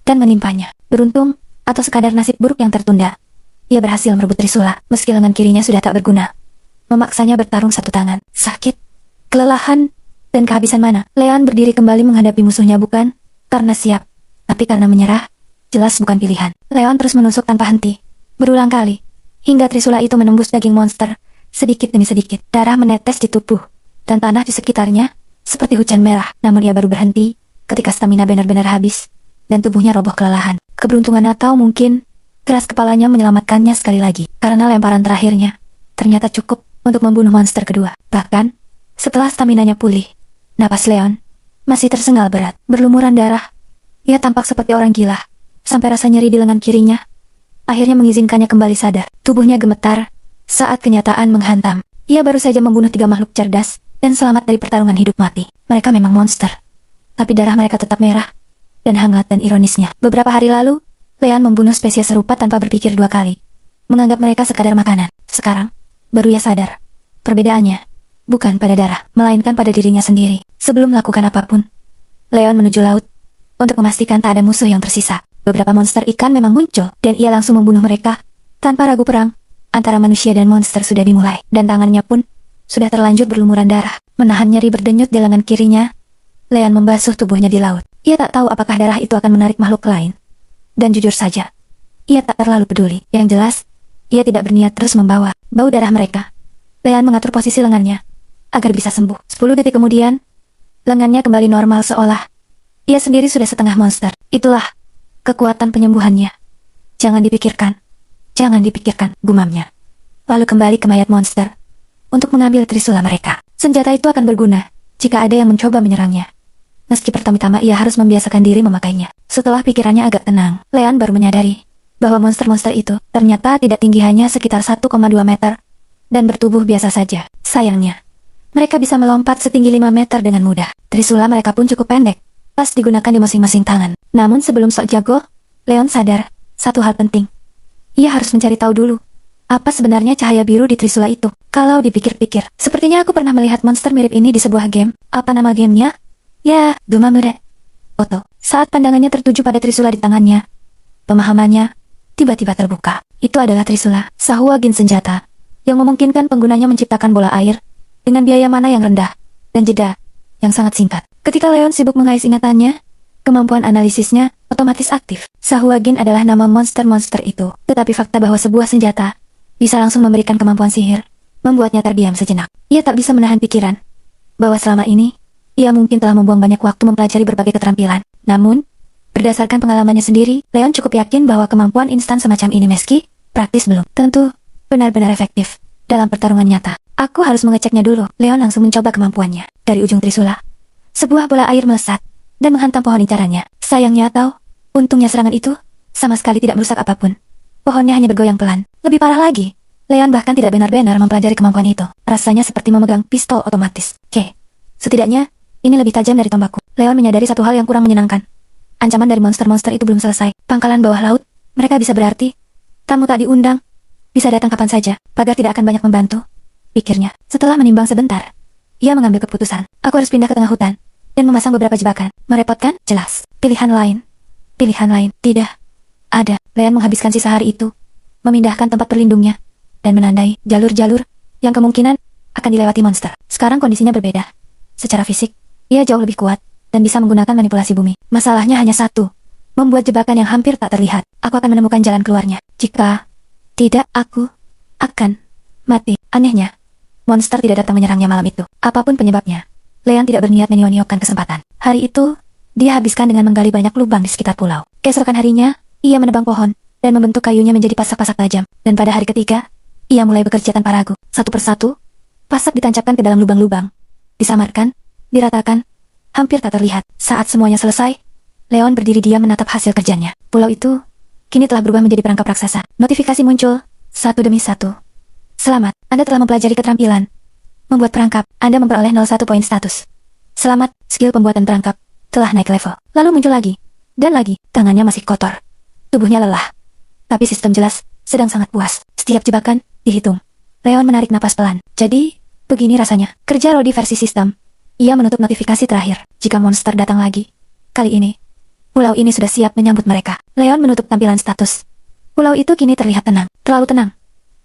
dan menimpanya. Beruntung, atau sekadar nasib buruk yang tertunda, ia berhasil merebut trisula, meski lengan kirinya sudah tak berguna. Memaksanya bertarung satu tangan. Sakit, kelelahan, dan kehabisan mana. Leon berdiri kembali menghadapi musuhnya, bukan karena siap, tapi karena menyerah. Jelas bukan pilihan. Leon terus menusuk tanpa henti, berulang kali, hingga trisula itu menembus daging monster, sedikit demi sedikit. Darah menetes di tubuh, dan tanah di sekitarnya seperti hujan merah. Namun ia baru berhenti ketika stamina benar-benar habis, dan tubuhnya roboh kelelahan. Keberuntungan atau mungkin keras kepalanya menyelamatkannya sekali lagi, karena lemparan terakhirnya ternyata cukup untuk membunuh monster kedua. Bahkan, setelah staminanya pulih, napas Leon masih tersengal berat, berlumuran darah. Ia tampak seperti orang gila, sampai rasa nyeri di lengan kirinya akhirnya mengizinkannya kembali sadar. Tubuhnya gemetar saat kenyataan menghantam. Ia baru saja membunuh 3 makhluk cerdas dan selamat dari pertarungan hidup mati. Mereka memang monster, tapi darah mereka tetap merah dan hangat. Dan ironisnya, beberapa hari lalu, Leon membunuh spesies serupa tanpa berpikir 2 kali, menganggap mereka sekadar makanan. Sekarang, baru ia sadar, perbedaannya bukan pada darah, melainkan pada dirinya sendiri. Sebelum melakukan apapun, Leon menuju laut untuk memastikan tak ada musuh yang tersisa. Beberapa monster ikan memang muncul, dan ia langsung membunuh mereka. Tanpa ragu, perang antara manusia dan monster sudah dimulai, dan tangannya pun sudah terlanjur berlumuran darah. Menahan nyeri berdenyut di lengan kirinya, Leon membasuh tubuhnya di laut. Ia tak tahu apakah darah itu akan menarik makhluk lain, dan jujur saja, ia tak terlalu peduli. Yang jelas, ia tidak berniat terus membawa bau darah mereka. Leon mengatur posisi lengannya agar bisa sembuh. 10 detik kemudian, lengannya kembali normal seolah ia sendiri sudah setengah monster. Itulah kekuatan penyembuhannya. Jangan dipikirkan, gumamnya. Lalu kembali ke mayat monster untuk mengambil trisula mereka. Senjata itu akan berguna jika ada yang mencoba menyerangnya. Meski pertama-tama ia harus membiasakan diri memakainya. Setelah pikirannya agak tenang, Leon baru menyadari bahwa monster-monster itu ternyata tidak tinggi, hanya sekitar 1,2 meter, dan bertubuh biasa saja. Sayangnya, mereka bisa melompat setinggi 5 meter dengan mudah. Trisula mereka pun cukup pendek, pas digunakan di masing-masing tangan. Namun sebelum sok jago, Leon sadar satu hal penting. Ia harus mencari tahu dulu apa sebenarnya cahaya biru di trisula itu. Kalau dipikir-pikir, sepertinya aku pernah melihat monster mirip ini di sebuah game. Apa nama gamenya? Ya, Dumamure. Oto. Saat pandangannya tertuju pada trisula di tangannya, pemahamannya tiba-tiba terbuka. Itu adalah trisula Sahuagin, senjata yang memungkinkan penggunanya menciptakan bola air dengan biaya mana yang rendah dan jeda yang sangat singkat. Ketika Leon sibuk mengais ingatannya, kemampuan analisisnya otomatis aktif. Sahuagin adalah nama monster-monster itu, tetapi fakta bahwa sebuah senjata bisa langsung memberikan kemampuan sihir membuatnya terdiam sejenak. Ia tak bisa menahan pikiran bahwa selama ini ia mungkin telah membuang banyak waktu mempelajari berbagai keterampilan. Namun, berdasarkan pengalamannya sendiri, Leon cukup yakin bahwa kemampuan instan semacam ini, meski praktis belum tentu benar-benar efektif dalam pertarungan nyata. Aku harus mengeceknya dulu. Leon langsung mencoba kemampuannya. Dari ujung trisula, sebuah bola air melesat dan menghantam pohon incarannya. Sayangnya atau untungnya, serangan itu sama sekali tidak merusak apapun. Pohonnya hanya bergoyang pelan. Lebih parah lagi, Leon bahkan tidak benar-benar mempelajari kemampuan itu. Rasanya seperti memegang pistol otomatis. Setidaknya ini lebih tajam dari tombakku. Leon menyadari satu hal yang kurang menyenangkan. Ancaman dari monster-monster itu belum selesai. Pangkalan bawah laut, mereka bisa berarti tamu tak diundang bisa datang kapan saja. Pagar tidak akan banyak membantu, pikirnya. Setelah menimbang sebentar, ia mengambil keputusan. Aku harus pindah ke tengah hutan dan memasang beberapa jebakan. Merepotkan? Jelas. Pilihan lain tidak ada. Leon menghabiskan sisa hari itu memindahkan tempat berlindungnya dan menandai jalur-jalur yang kemungkinan akan dilewati monster. Sekarang kondisinya berbeda. Secara fisik, ia jauh lebih kuat dan bisa menggunakan manipulasi bumi. Masalahnya hanya satu, membuat jebakan yang hampir tak terlihat. Aku akan menemukan jalan keluarnya. Jika tidak, aku akan mati. Anehnya, monster tidak datang menyerangnya malam itu. Apapun penyebabnya, Leon tidak berniat menyio-nyokan kesempatan. Hari itu, dia habiskan dengan menggali banyak lubang di sekitar pulau. Keesokan harinya, ia menebang pohon dan membentuk kayunya menjadi pasak-pasak tajam. Dan pada hari ketiga, ia mulai bekerja tanpa ragu. Satu persatu, pasak ditancapkan ke dalam lubang-lubang. Disamarkan, diratakan, hampir tak terlihat. Saat semuanya selesai, Leon berdiri diam menatap hasil kerjanya. Pulau itu kini telah berubah menjadi perangkap raksasa. Notifikasi muncul, satu demi satu. Selamat, Anda telah mempelajari keterampilan membuat perangkap. Anda memperoleh 01 poin status. Selamat, skill pembuatan perangkap telah naik level. Lalu muncul lagi, dan lagi. Tangannya masih kotor, tubuhnya lelah, tapi sistem jelas sedang sangat puas. Setiap jebakan dihitung. Leon menarik napas pelan. Jadi, begini rasanya. Kerja Rodi versi sistem. Ia menutup notifikasi terakhir. Jika monster datang lagi, kali ini, pulau ini sudah siap menyambut mereka. Leon menutup tampilan status. Pulau itu kini terlihat tenang, terlalu tenang.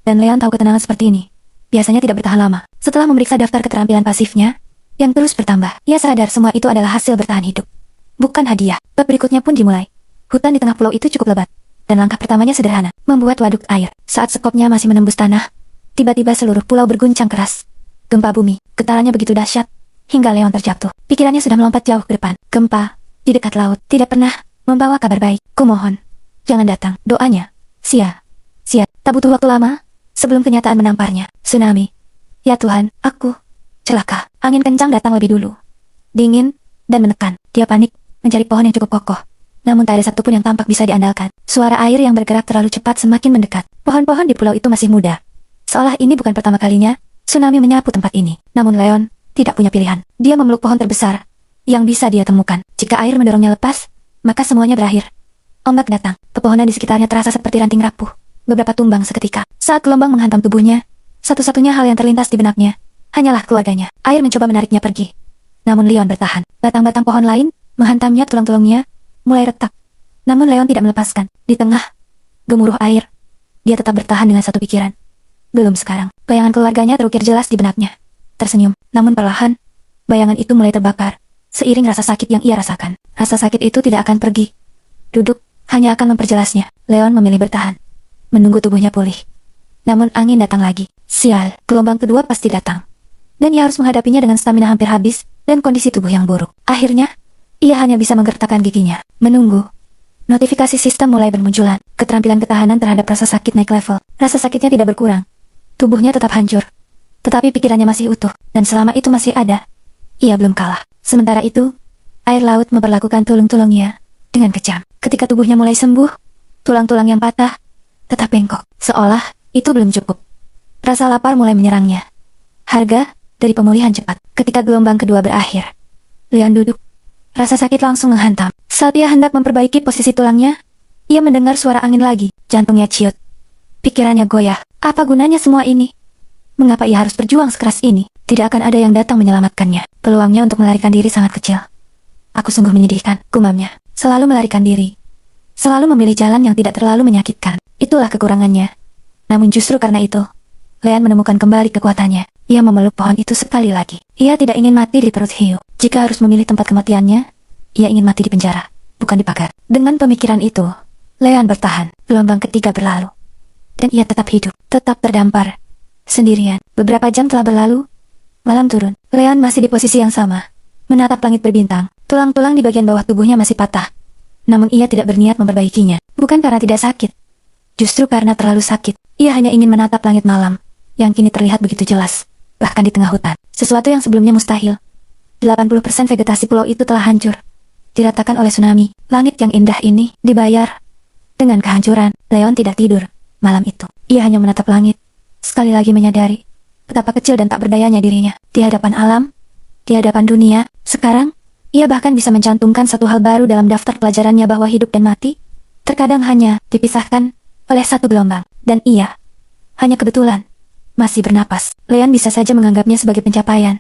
Dan Leon tahu ketenangan seperti ini biasanya tidak bertahan lama. Setelah memeriksa daftar keterampilan pasifnya, yang terus bertambah, ia sadar semua itu adalah hasil bertahan hidup, bukan hadiah. Bab berikutnya pun dimulai. Hutan di tengah pulau itu cukup lebat, dan langkah pertamanya sederhana, membuat waduk air. Saat sekopnya masih menembus tanah, tiba-tiba seluruh pulau berguncang keras. Gempa bumi, getarannya begitu dahsyat, hingga Leon terjatuh. Pikirannya sudah melompat jauh ke depan. Gempa di dekat laut tidak pernah membawa kabar baik. Kumohon, jangan datang. Doanya sia. Tak butuh waktu lama sebelum kenyataan menamparnya. Tsunami. Ya Tuhan, aku celaka. Angin kencang datang lebih dulu. Dingin dan menekan. Dia panik mencari pohon yang cukup kokoh. Namun tak ada satupun yang tampak bisa diandalkan. Suara air yang bergerak terlalu cepat semakin mendekat. Pohon-pohon di pulau itu masih muda. Seolah ini bukan pertama kalinya tsunami menyapu tempat ini. Namun Leon tidak punya pilihan. Dia memeluk pohon terbesar yang bisa dia temukan. Jika air mendorongnya lepas, maka semuanya berakhir. Ombak datang. Pepohonan di sekitarnya terasa seperti ranting rapuh. Beberapa tumbang seketika. Saat gelombang menghantam tubuhnya, satu-satunya hal yang terlintas di benaknya hanyalah keluarganya. Air mencoba menariknya pergi. Namun Leon bertahan. Batang-batang pohon lain menghantamnya, tulang-tulangnya mulai retak. Namun Leon tidak melepaskan. Di tengah gemuruh air, dia tetap bertahan dengan satu pikiran. Belum sekarang. Bayangan keluarganya terukir jelas di benaknya. Tersenyum. Namun perlahan, bayangan itu mulai terbakar. Seiring rasa sakit yang ia rasakan. Rasa sakit itu tidak akan pergi. Duduk hanya akan memperjelasnya. Leon memilih bertahan, menunggu tubuhnya pulih. Namun angin datang lagi. Sial, gelombang kedua pasti datang. Dan ia harus menghadapinya dengan stamina hampir habis dan kondisi tubuh yang buruk. Akhirnya, ia hanya bisa menggertakkan giginya. Menunggu. Notifikasi sistem mulai bermunculan. Keterampilan ketahanan terhadap rasa sakit naik level. Rasa sakitnya tidak berkurang. Tubuhnya tetap hancur. Tetapi pikirannya masih utuh. Dan selama itu masih ada, ia belum kalah. Sementara itu, air laut memperlakukan tulung-tulungnya dengan kejam. Ketika tubuhnya mulai sembuh, tulang-tulang yang patah tetap bengkok. Seolah itu belum cukup. Rasa lapar mulai menyerangnya. Harga dari pemulihan cepat. Ketika gelombang kedua berakhir, Leon duduk. Rasa sakit langsung menghantam. Saat ia hendak memperbaiki posisi tulangnya, ia mendengar suara angin lagi. Jantungnya ciut. Pikirannya goyah. Apa gunanya semua ini? Mengapa ia harus berjuang sekeras ini? Tidak akan ada yang datang menyelamatkannya. Peluangnya untuk melarikan diri sangat kecil. Aku sungguh menyedihkan, gumamnya. Selalu melarikan diri. Selalu memilih jalan yang tidak terlalu menyakitkan. Itulah kekurangannya. Namun justru karena itu, Leon menemukan kembali kekuatannya. Ia memeluk pohon itu sekali lagi. Ia tidak ingin mati di perut hiu. Jika harus memilih tempat kematiannya, ia ingin mati di penjara, bukan di pagar. Dengan pemikiran itu, Leon bertahan. Gelombang ketiga berlalu. Dan ia tetap hidup, tetap terdampar. Sendirian. Beberapa jam telah berlalu. Malam turun. Leon masih di posisi yang sama, menatap langit berbintang. Tulang-tulang di bagian bawah tubuhnya masih patah. Namun ia tidak berniat memperbaikinya. Bukan karena tidak sakit. Justru karena terlalu sakit. Ia hanya ingin menatap langit malam, yang kini terlihat begitu jelas. Bahkan di tengah hutan. Sesuatu yang sebelumnya mustahil. 80% vegetasi pulau itu telah hancur. Diratakan oleh tsunami. Langit yang indah ini dibayar dengan kehancuran. Leon tidak tidur malam itu. Ia hanya menatap langit. Sekali lagi menyadari betapa kecil dan tak berdayanya dirinya. Di hadapan alam, di hadapan dunia. Sekarang, ia bahkan bisa mencantumkan satu hal baru dalam daftar pelajarannya bahwa hidup dan mati terkadang hanya dipisahkan oleh satu gelombang. Dan ia hanya kebetulan masih bernapas. Leon bisa saja menganggapnya sebagai pencapaian.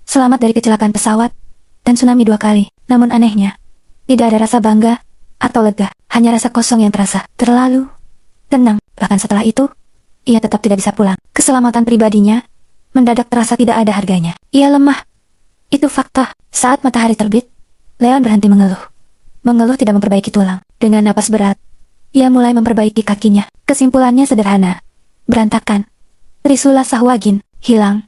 Selamat dari kecelakaan pesawat dan tsunami 2 kali. Namun anehnya, tidak ada rasa bangga atau lega. Hanya rasa kosong yang terasa terlalu tenang. Bahkan setelah itu, ia tetap tidak bisa pulang. Keselamatan pribadinya mendadak terasa tidak ada harganya. Ia lemah. Itu fakta. Saat matahari terbit, Leon berhenti mengeluh. Mengeluh tidak memperbaiki tulang. Dengan napas berat, ia mulai memperbaiki kakinya. Kesimpulannya sederhana. Berantakan. Trisula Sahwagin, hilang.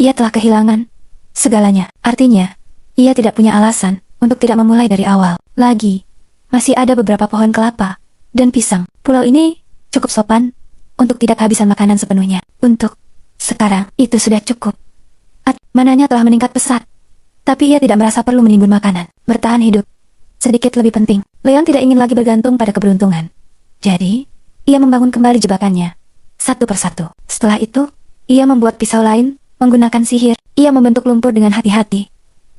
Ia telah kehilangan segalanya. Artinya, ia tidak punya alasan untuk tidak memulai dari awal. Lagi, masih ada beberapa pohon kelapa dan pisang. Pulau ini cukup sopan untuk tidak kehabisan makanan sepenuhnya. Untuk sekarang, itu sudah cukup. Mananya telah meningkat pesat. Tapi ia tidak merasa perlu menimbun makanan. Bertahan hidup sedikit lebih penting. Leon tidak ingin lagi bergantung pada keberuntungan. Jadi, ia membangun kembali jebakannya satu persatu. Setelah itu, ia membuat pisau lain menggunakan sihir. Ia membentuk lumpur dengan hati-hati,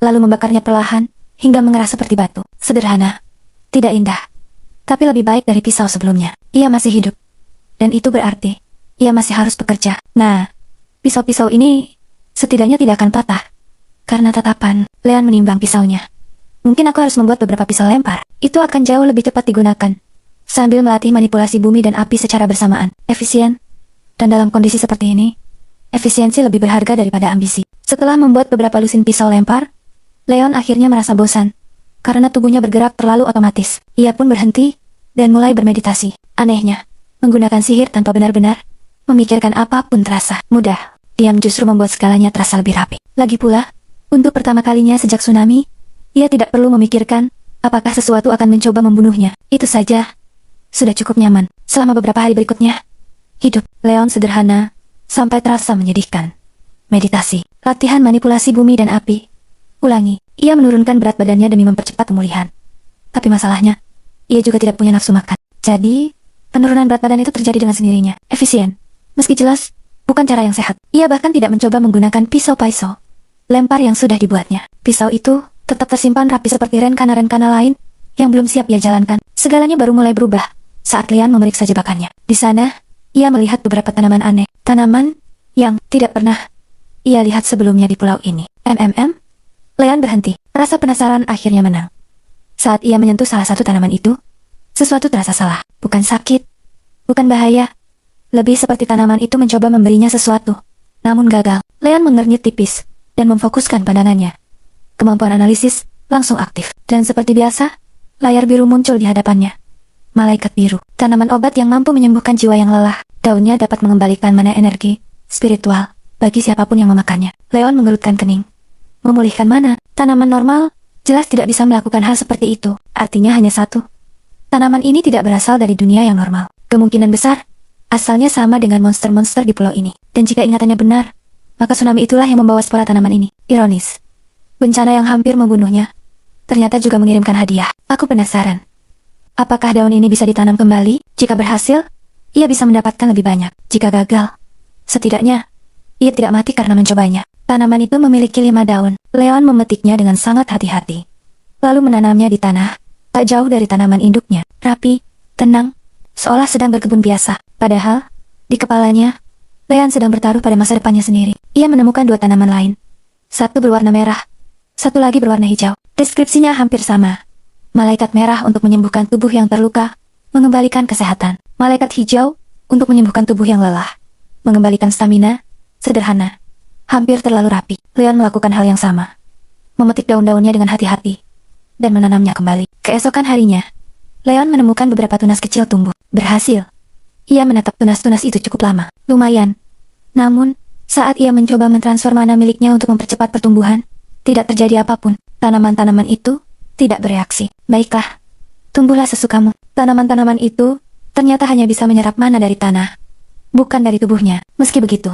lalu membakarnya perlahan hingga mengeras seperti batu. Sederhana, tidak indah, tapi lebih baik dari pisau sebelumnya. Ia masih hidup, dan itu berarti ia masih harus bekerja. Nah, pisau-pisau ini setidaknya tidak akan patah. Karena tatapan, Leon menimbang pisaunya. Mungkin aku harus membuat beberapa pisau lempar. Itu akan jauh lebih cepat digunakan. Sambil melatih manipulasi bumi dan api secara bersamaan. Efisien. Dan dalam kondisi seperti ini, efisiensi lebih berharga daripada ambisi. Setelah membuat beberapa lusin pisau lempar, Leon akhirnya merasa bosan. Karena tubuhnya bergerak terlalu otomatis. Ia pun berhenti dan mulai bermeditasi. Anehnya, menggunakan sihir tanpa benar-benar memikirkan apapun terasa mudah. Diam justru membuat segalanya terasa lebih rapi. Lagi pula, untuk pertama kalinya sejak tsunami, ia tidak perlu memikirkan apakah sesuatu akan mencoba membunuhnya. Itu saja sudah cukup nyaman. Selama beberapa hari berikutnya, hidup Leon sederhana sampai terasa menyedihkan. Meditasi, latihan manipulasi bumi dan api. Ulangi, ia menurunkan berat badannya demi mempercepat pemulihan. Tapi masalahnya, ia juga tidak punya nafsu makan. Jadi, penurunan berat badan itu terjadi dengan sendirinya. Efisien, meski jelas bukan cara yang sehat. Ia bahkan tidak mencoba menggunakan pisau-pisau lempar yang sudah dibuatnya. Pisau itu tetap tersimpan rapi seperti rencana-rencana lain yang belum siap ia jalankan. Segalanya baru mulai berubah saat Leon memeriksa jebakannya. Di sana, ia melihat beberapa tanaman aneh. Tanaman yang tidak pernah ia lihat sebelumnya di pulau ini. Leon berhenti. Rasa penasaran akhirnya menang. Saat ia menyentuh salah satu tanaman itu, sesuatu terasa salah. Bukan sakit, bukan bahaya. Lebih seperti tanaman itu mencoba memberinya sesuatu, namun gagal. Leon mengernyit tipis dan memfokuskan pandangannya. Kemampuan analisis langsung aktif. Dan seperti biasa, layar biru muncul di hadapannya. Malaikat biru, tanaman obat yang mampu menyembuhkan jiwa yang lelah. Daunnya dapat mengembalikan mana energi spiritual bagi siapapun yang memakannya. Leon mengerutkan kening. Memulihkan mana? Tanaman normal jelas tidak bisa melakukan hal seperti itu. Artinya hanya satu. Tanaman ini tidak berasal dari dunia yang normal. Kemungkinan besar, asalnya sama dengan monster-monster di pulau ini. Dan jika ingatannya benar, maka tsunami itulah yang membawa spora tanaman ini. Ironis, bencana yang hampir membunuhnya ternyata juga mengirimkan hadiah. Aku penasaran, apakah daun ini bisa ditanam kembali? Jika berhasil, ia bisa mendapatkan lebih banyak. Jika gagal, setidaknya ia tidak mati karena mencobanya. Tanaman itu memiliki 5 daun. Leon memetiknya dengan sangat hati-hati, lalu menanamnya di tanah tak jauh dari tanaman induknya. Rapi, tenang, seolah sedang berkebun biasa. Padahal, di kepalanya, Leon sedang bertaruh pada masa depannya sendiri. Ia menemukan 2 tanaman lain. Satu berwarna merah, satu lagi berwarna hijau. Deskripsinya hampir sama. Malaikat merah untuk menyembuhkan tubuh yang terluka, mengembalikan kesehatan. Malaikat hijau untuk menyembuhkan tubuh yang lelah, mengembalikan stamina. Sederhana, hampir terlalu rapi. Leon melakukan hal yang sama. Memetik daun-daunnya dengan hati-hati dan menanamnya kembali. Keesokan harinya, Leon menemukan beberapa tunas kecil tumbuh. Berhasil. Ia menatap tunas-tunas itu cukup lama. Lumayan. Namun, saat ia mencoba mentransfer mana miliknya untuk mempercepat pertumbuhan, tidak terjadi apapun. Tanaman-tanaman itu tidak bereaksi. Baiklah, tumbuhlah sesukamu. Tanaman-tanaman itu ternyata hanya bisa menyerap mana dari tanah, bukan dari tubuhnya. Meski begitu,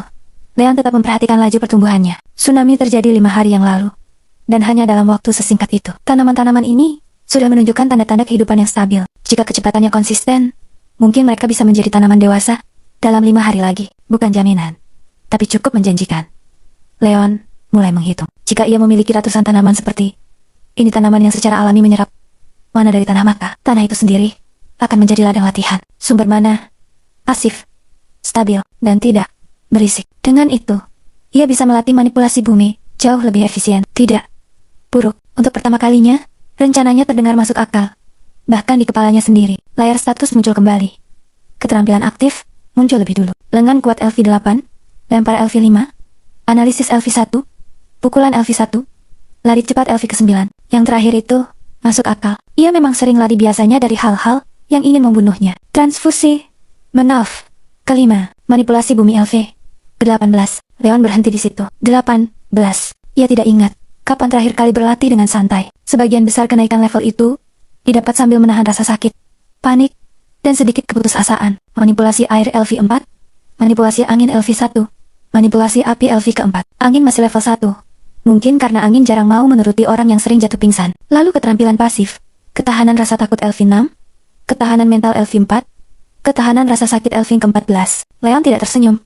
Leon tetap memperhatikan laju pertumbuhannya. Tsunami terjadi 5 hari yang lalu, dan hanya dalam waktu sesingkat itu. Tanaman-tanaman ini sudah menunjukkan tanda-tanda kehidupan yang stabil. Jika kecepatannya konsisten, mungkin mereka bisa menjadi tanaman dewasa dalam 5 hari lagi. Bukan jaminan, tapi cukup menjanjikan. Leon mulai menghitung. Jika ia memiliki ratusan tanaman seperti ini, tanaman yang secara alami menyerap mana dari tanah, maka tanah itu sendiri akan menjadi ladang latihan. Sumber mana pasif, stabil, dan tidak berisik. Dengan itu, ia bisa melatih manipulasi bumi jauh lebih efisien. Tidak buruk. Untuk pertama kalinya, rencananya terdengar masuk akal. Bahkan di kepalanya sendiri, layar status muncul kembali. Keterampilan aktif muncul lebih dulu. Lengan kuat LV8, lempar LV5, Analisis LV1, pukulan LV1, lari cepat LV ke-9. Yang terakhir itu, masuk akal. Ia memang sering lari biasanya dari hal-hal yang ingin membunuhnya. Transfusi, menaf. Kelima, manipulasi bumi LV. 18. Leon berhenti di situ. 18. Ia tidak ingat kapan terakhir kali berlatih dengan santai. Sebagian besar kenaikan level itu didapat sambil menahan rasa sakit, panik, dan sedikit keputusasaan. Manipulasi air LV4, manipulasi angin LV1, manipulasi api LV keempat. Angin masih level 1. Mungkin karena angin jarang mau menuruti orang yang sering jatuh pingsan. Lalu keterampilan pasif, ketahanan rasa takut LV6, ketahanan mental LV4, ketahanan rasa sakit LV ke-14. Leon tidak tersenyum,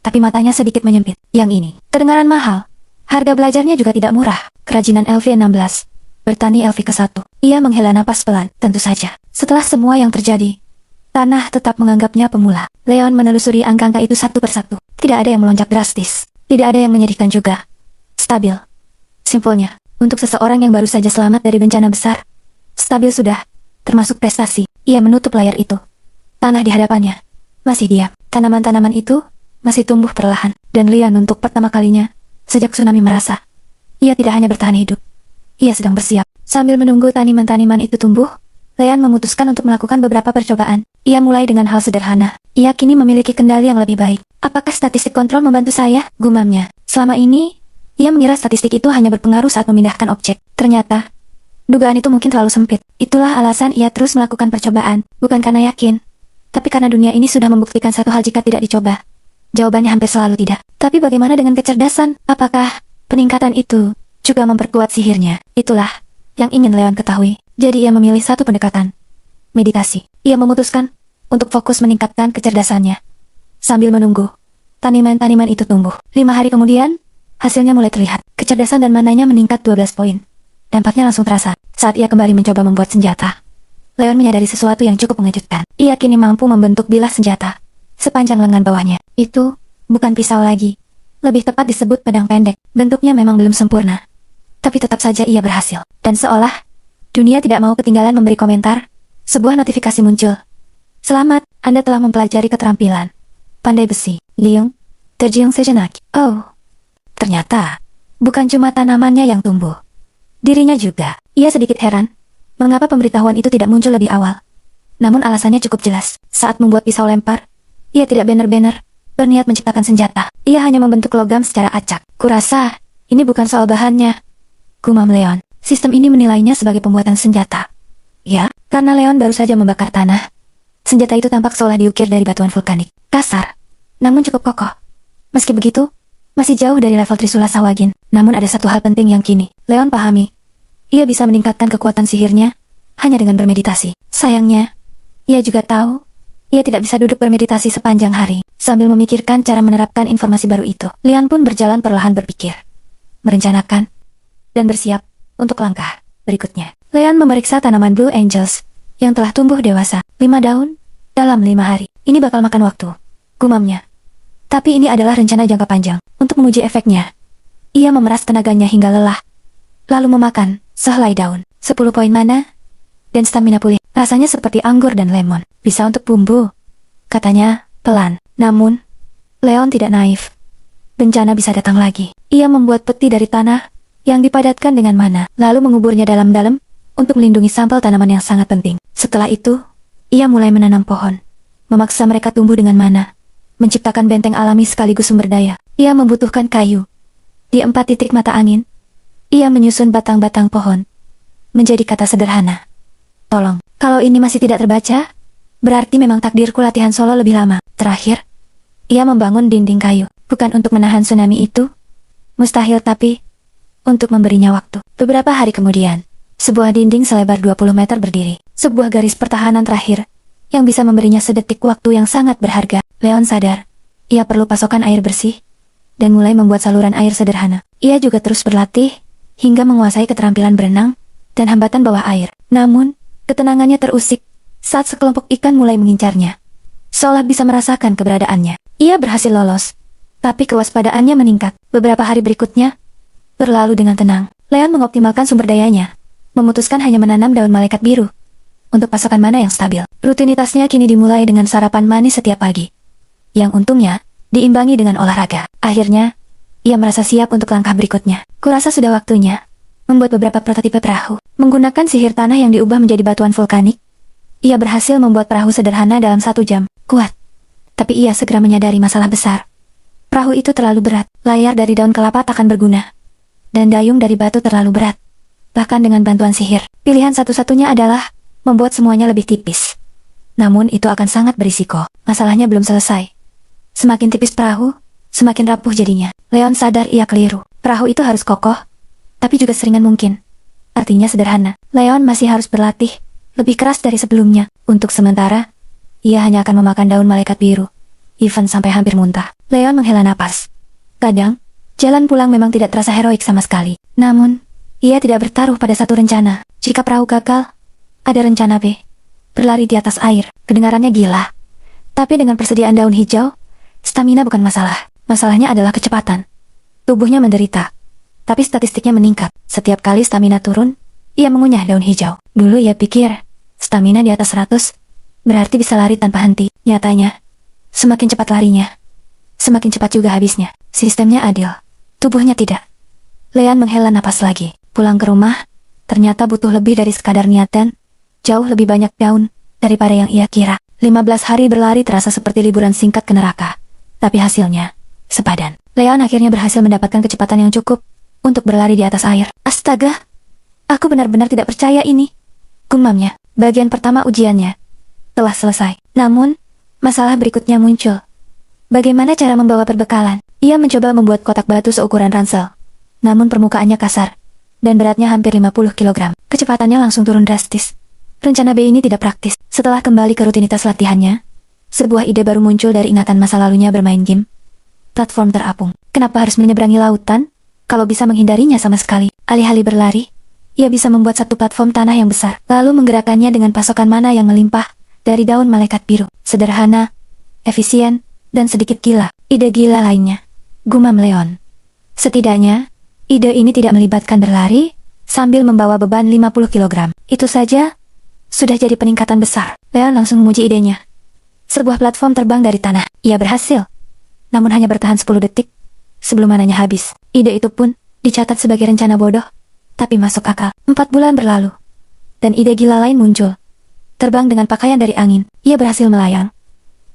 tapi matanya sedikit menyempit. Yang ini, kedengaran mahal. Harga belajarnya juga tidak murah. Kerajinan LV16, bertani LV ke-1. Ia menghela napas pelan. Tentu saja, setelah semua yang terjadi, tanah tetap menganggapnya pemula. Leon menelusuri angka-angka itu satu persatu. Tidak ada yang melonjak drastis. Tidak ada yang menyedihkan juga. Stabil. Simpulnya, untuk seseorang yang baru saja selamat dari bencana besar, stabil sudah, termasuk prestasi. Ia menutup layar itu. Tanah di hadapannya masih diam. Tanaman-tanaman itu masih tumbuh perlahan. Dan Leon untuk pertama kalinya sejak tsunami merasa ia tidak hanya bertahan hidup, ia sedang bersiap. Sambil menunggu tanaman-tanaman itu tumbuh, Leon memutuskan untuk melakukan beberapa percobaan. Ia mulai dengan hal sederhana. Ia kini memiliki kendali yang lebih baik. Apakah statistik kontrol membantu saya? Gumamnya. Selama ini, ia mengira statistik itu hanya berpengaruh saat memindahkan objek. Ternyata, dugaan itu mungkin terlalu sempit. Itulah alasan ia terus melakukan percobaan. Bukan karena yakin, tapi karena dunia ini sudah membuktikan satu hal jika tidak dicoba. Jawabannya hampir selalu tidak. Tapi bagaimana dengan kecerdasan? Apakah peningkatan itu juga memperkuat sihirnya? Itulah yang ingin Leon ketahui. Jadi ia memilih satu pendekatan. Meditasi. Ia memutuskan untuk fokus meningkatkan kecerdasannya. Sambil menunggu, tanaman-tanaman itu tumbuh. 5 hari kemudian, hasilnya mulai terlihat. Kecerdasan dan mananya meningkat 12 poin. Dampaknya langsung terasa saat ia kembali mencoba membuat senjata. Leon menyadari sesuatu yang cukup mengejutkan. Ia kini mampu membentuk bilah senjata sepanjang lengan bawahnya. Itu bukan pisau lagi. Lebih tepat disebut pedang pendek. Bentuknya memang belum sempurna, tapi tetap saja ia berhasil. Dan seolah dunia tidak mau ketinggalan memberi komentar, sebuah notifikasi muncul. Selamat, Anda telah mempelajari keterampilan pandai besi. Liung, terjiung sejenak. Oh, ternyata bukan cuma tanamannya yang tumbuh, dirinya juga. Ia sedikit heran, mengapa pemberitahuan itu tidak muncul lebih awal. Namun alasannya cukup jelas. Saat membuat pisau lempar, ia tidak benar-benar berniat menciptakan senjata. Ia hanya membentuk logam secara acak. Kurasa, ini bukan soal bahannya, gumam Leon. Sistem ini menilainya sebagai pembuatan senjata. Ya, karena Leon baru saja membakar tanah, senjata itu tampak seolah diukir dari batuan vulkanik. Kasar, namun cukup kokoh. Meski begitu, masih jauh dari level Trisula Sawagin. Namun ada satu hal penting yang kini Leon pahami. Ia bisa meningkatkan kekuatan sihirnya hanya dengan bermeditasi. Sayangnya, ia juga tahu ia tidak bisa duduk bermeditasi sepanjang hari sambil memikirkan cara menerapkan informasi baru itu. Leon pun berjalan perlahan berpikir, merencanakan, dan bersiap untuk langkah berikutnya. Leon memeriksa tanaman Blue Angels yang telah tumbuh dewasa. 5 daun dalam 5 hari. Ini bakal makan waktu, gumamnya. Tapi ini adalah rencana jangka panjang. Untuk menguji efeknya, ia memeras tenaganya hingga lelah, lalu memakan sehelai daun. 10 poin mana dan stamina pulih. Rasanya seperti anggur dan lemon. Bisa untuk bumbu, katanya pelan. Namun, Leon tidak naif. Bencana bisa datang lagi. Ia membuat peti dari tanah yang dipadatkan dengan mana, lalu menguburnya dalam-dalam untuk melindungi sampel tanaman yang sangat penting. Setelah itu, ia mulai menanam pohon, memaksa mereka tumbuh dengan mana, menciptakan benteng alami sekaligus sumber daya. Ia membutuhkan kayu. Di 4 titik mata angin, ia menyusun batang-batang pohon menjadi kata sederhana. Tolong, kalau ini masih tidak terbaca, berarti memang takdirku latihan solo lebih lama. Terakhir, ia membangun dinding kayu, bukan untuk menahan tsunami itu, mustahil, tapi untuk memberinya waktu. Beberapa hari kemudian, sebuah dinding selebar 20 meter berdiri. Sebuah garis pertahanan terakhir yang bisa memberinya sedetik waktu yang sangat berharga. Leon sadar, ia perlu pasokan air bersih, dan mulai membuat saluran air sederhana. Ia juga terus berlatih, hingga menguasai keterampilan berenang dan hambatan bawah air. Namun, ketenangannya terusik saat sekelompok ikan mulai mengincarnya. Seolah bisa merasakan keberadaannya. Ia berhasil lolos, tapi kewaspadaannya meningkat. Beberapa hari berikutnya berlalu dengan tenang. Leon mengoptimalkan sumber dayanya, memutuskan hanya menanam daun malaikat biru untuk pasokan mana yang stabil. Rutinitasnya kini dimulai dengan sarapan manis setiap pagi, yang untungnya diimbangi dengan olahraga. Akhirnya, ia merasa siap untuk langkah berikutnya. Kurasa sudah waktunya membuat beberapa prototipe perahu. Menggunakan sihir tanah yang diubah menjadi batuan vulkanik, ia berhasil membuat perahu sederhana dalam 1 jam. Kuat. Tapi ia segera menyadari masalah besar. Perahu itu terlalu berat, layar dari daun kelapa takkan berguna. Dan dayung dari batu terlalu berat. Bahkan dengan bantuan sihir, pilihan satu-satunya adalah membuat semuanya lebih tipis. Namun itu akan sangat berisiko. Masalahnya belum selesai. Semakin tipis perahu, semakin rapuh jadinya. Leon sadar ia keliru. Perahu itu harus kokoh, tapi juga seringan mungkin. Artinya sederhana. Leon masih harus berlatih lebih keras dari sebelumnya. Untuk sementara, ia hanya akan memakan daun malaikat biru. Even sampai hampir muntah. Leon menghela napas. Kadang, jalan pulang memang tidak terasa heroik sama sekali. Namun, ia tidak bertaruh pada satu rencana. Jika perahu gagal, ada rencana B. Berlari di atas air. Kedengarannya gila. Tapi dengan persediaan daun hijau, stamina bukan masalah. Masalahnya adalah kecepatan. Tubuhnya menderita. Tapi statistiknya meningkat. Setiap kali stamina turun, ia mengunyah daun hijau. Dulu ia pikir, stamina di atas 100, berarti bisa lari tanpa henti. Nyatanya, semakin cepat larinya, semakin cepat juga habisnya. Sistemnya adil. Tubuhnya tidak. Leon menghela napas lagi. Pulang ke rumah, ternyata butuh lebih dari sekadar niatan. Jauh lebih banyak daun daripada yang ia kira. 15 hari berlari terasa seperti liburan singkat ke neraka. Tapi hasilnya, sepadan. Leon akhirnya berhasil mendapatkan kecepatan yang cukup untuk berlari di atas air. Astaga, aku benar-benar tidak percaya ini. Gumamnya, bagian pertama ujiannya telah selesai. Namun, masalah berikutnya muncul. Bagaimana cara membawa perbekalan? Ia mencoba membuat kotak batu seukuran ransel. Namun permukaannya kasar, dan beratnya hampir 50 kg. Kecepatannya langsung turun drastis. Rencana B ini tidak praktis. Setelah kembali ke rutinitas latihannya, sebuah ide baru muncul dari ingatan masa lalunya bermain game. Platform terapung. Kenapa harus menyeberangi lautan? Kalau bisa menghindarinya sama sekali. Alih-alih berlari, ia bisa membuat satu platform tanah yang besar, lalu menggerakkannya dengan pasokan mana yang melimpah dari daun malaikat biru. Sederhana, efisien, dan sedikit gila. Ide gila lainnya, gumam Leon. Setidaknya, ide ini tidak melibatkan berlari sambil membawa beban 50 kg. Itu saja sudah jadi peningkatan besar. Leon langsung memuji idenya. Sebuah platform terbang dari tanah. Ia berhasil. Namun hanya bertahan 10 detik sebelum mananya habis. Ide itu pun dicatat sebagai rencana bodoh, tapi masuk akal. 4 bulan berlalu, dan ide gila lain muncul. Terbang dengan pakaian dari angin. Ia berhasil melayang,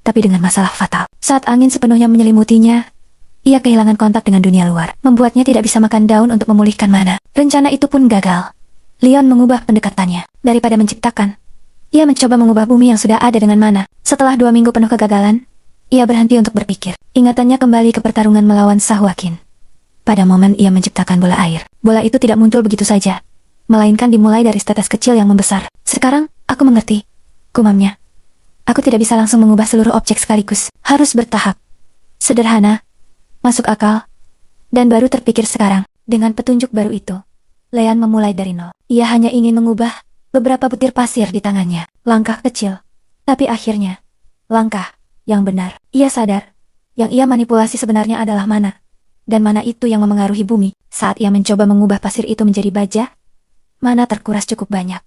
tapi dengan masalah fatal. Saat angin sepenuhnya menyelimutinya, ia kehilangan kontak dengan dunia luar, membuatnya tidak bisa makan daun untuk memulihkan mana. Rencana itu pun gagal. Leon mengubah pendekatannya. Daripada menciptakan, ia mencoba mengubah bumi yang sudah ada dengan mana. Setelah 2 minggu penuh kegagalan, ia berhenti untuk berpikir. Ingatannya kembali ke pertarungan melawan Sahwakin. Pada momen ia menciptakan bola air, bola itu tidak muncul begitu saja, melainkan dimulai dari tetes kecil yang membesar. Sekarang, aku mengerti, gumamnya. Aku tidak bisa langsung mengubah seluruh objek sekaligus. Harus bertahap. Sederhana, masuk akal, dan baru terpikir sekarang. Dengan petunjuk baru itu, Leon memulai dari nol. Ia hanya ingin mengubah beberapa butir pasir di tangannya. Langkah kecil, tapi akhirnya, langkah yang benar. Ia sadar, yang ia manipulasi sebenarnya adalah mana. Dan mana itu yang memengaruhi bumi. Saat ia mencoba mengubah pasir itu menjadi baja, mana terkuras cukup banyak.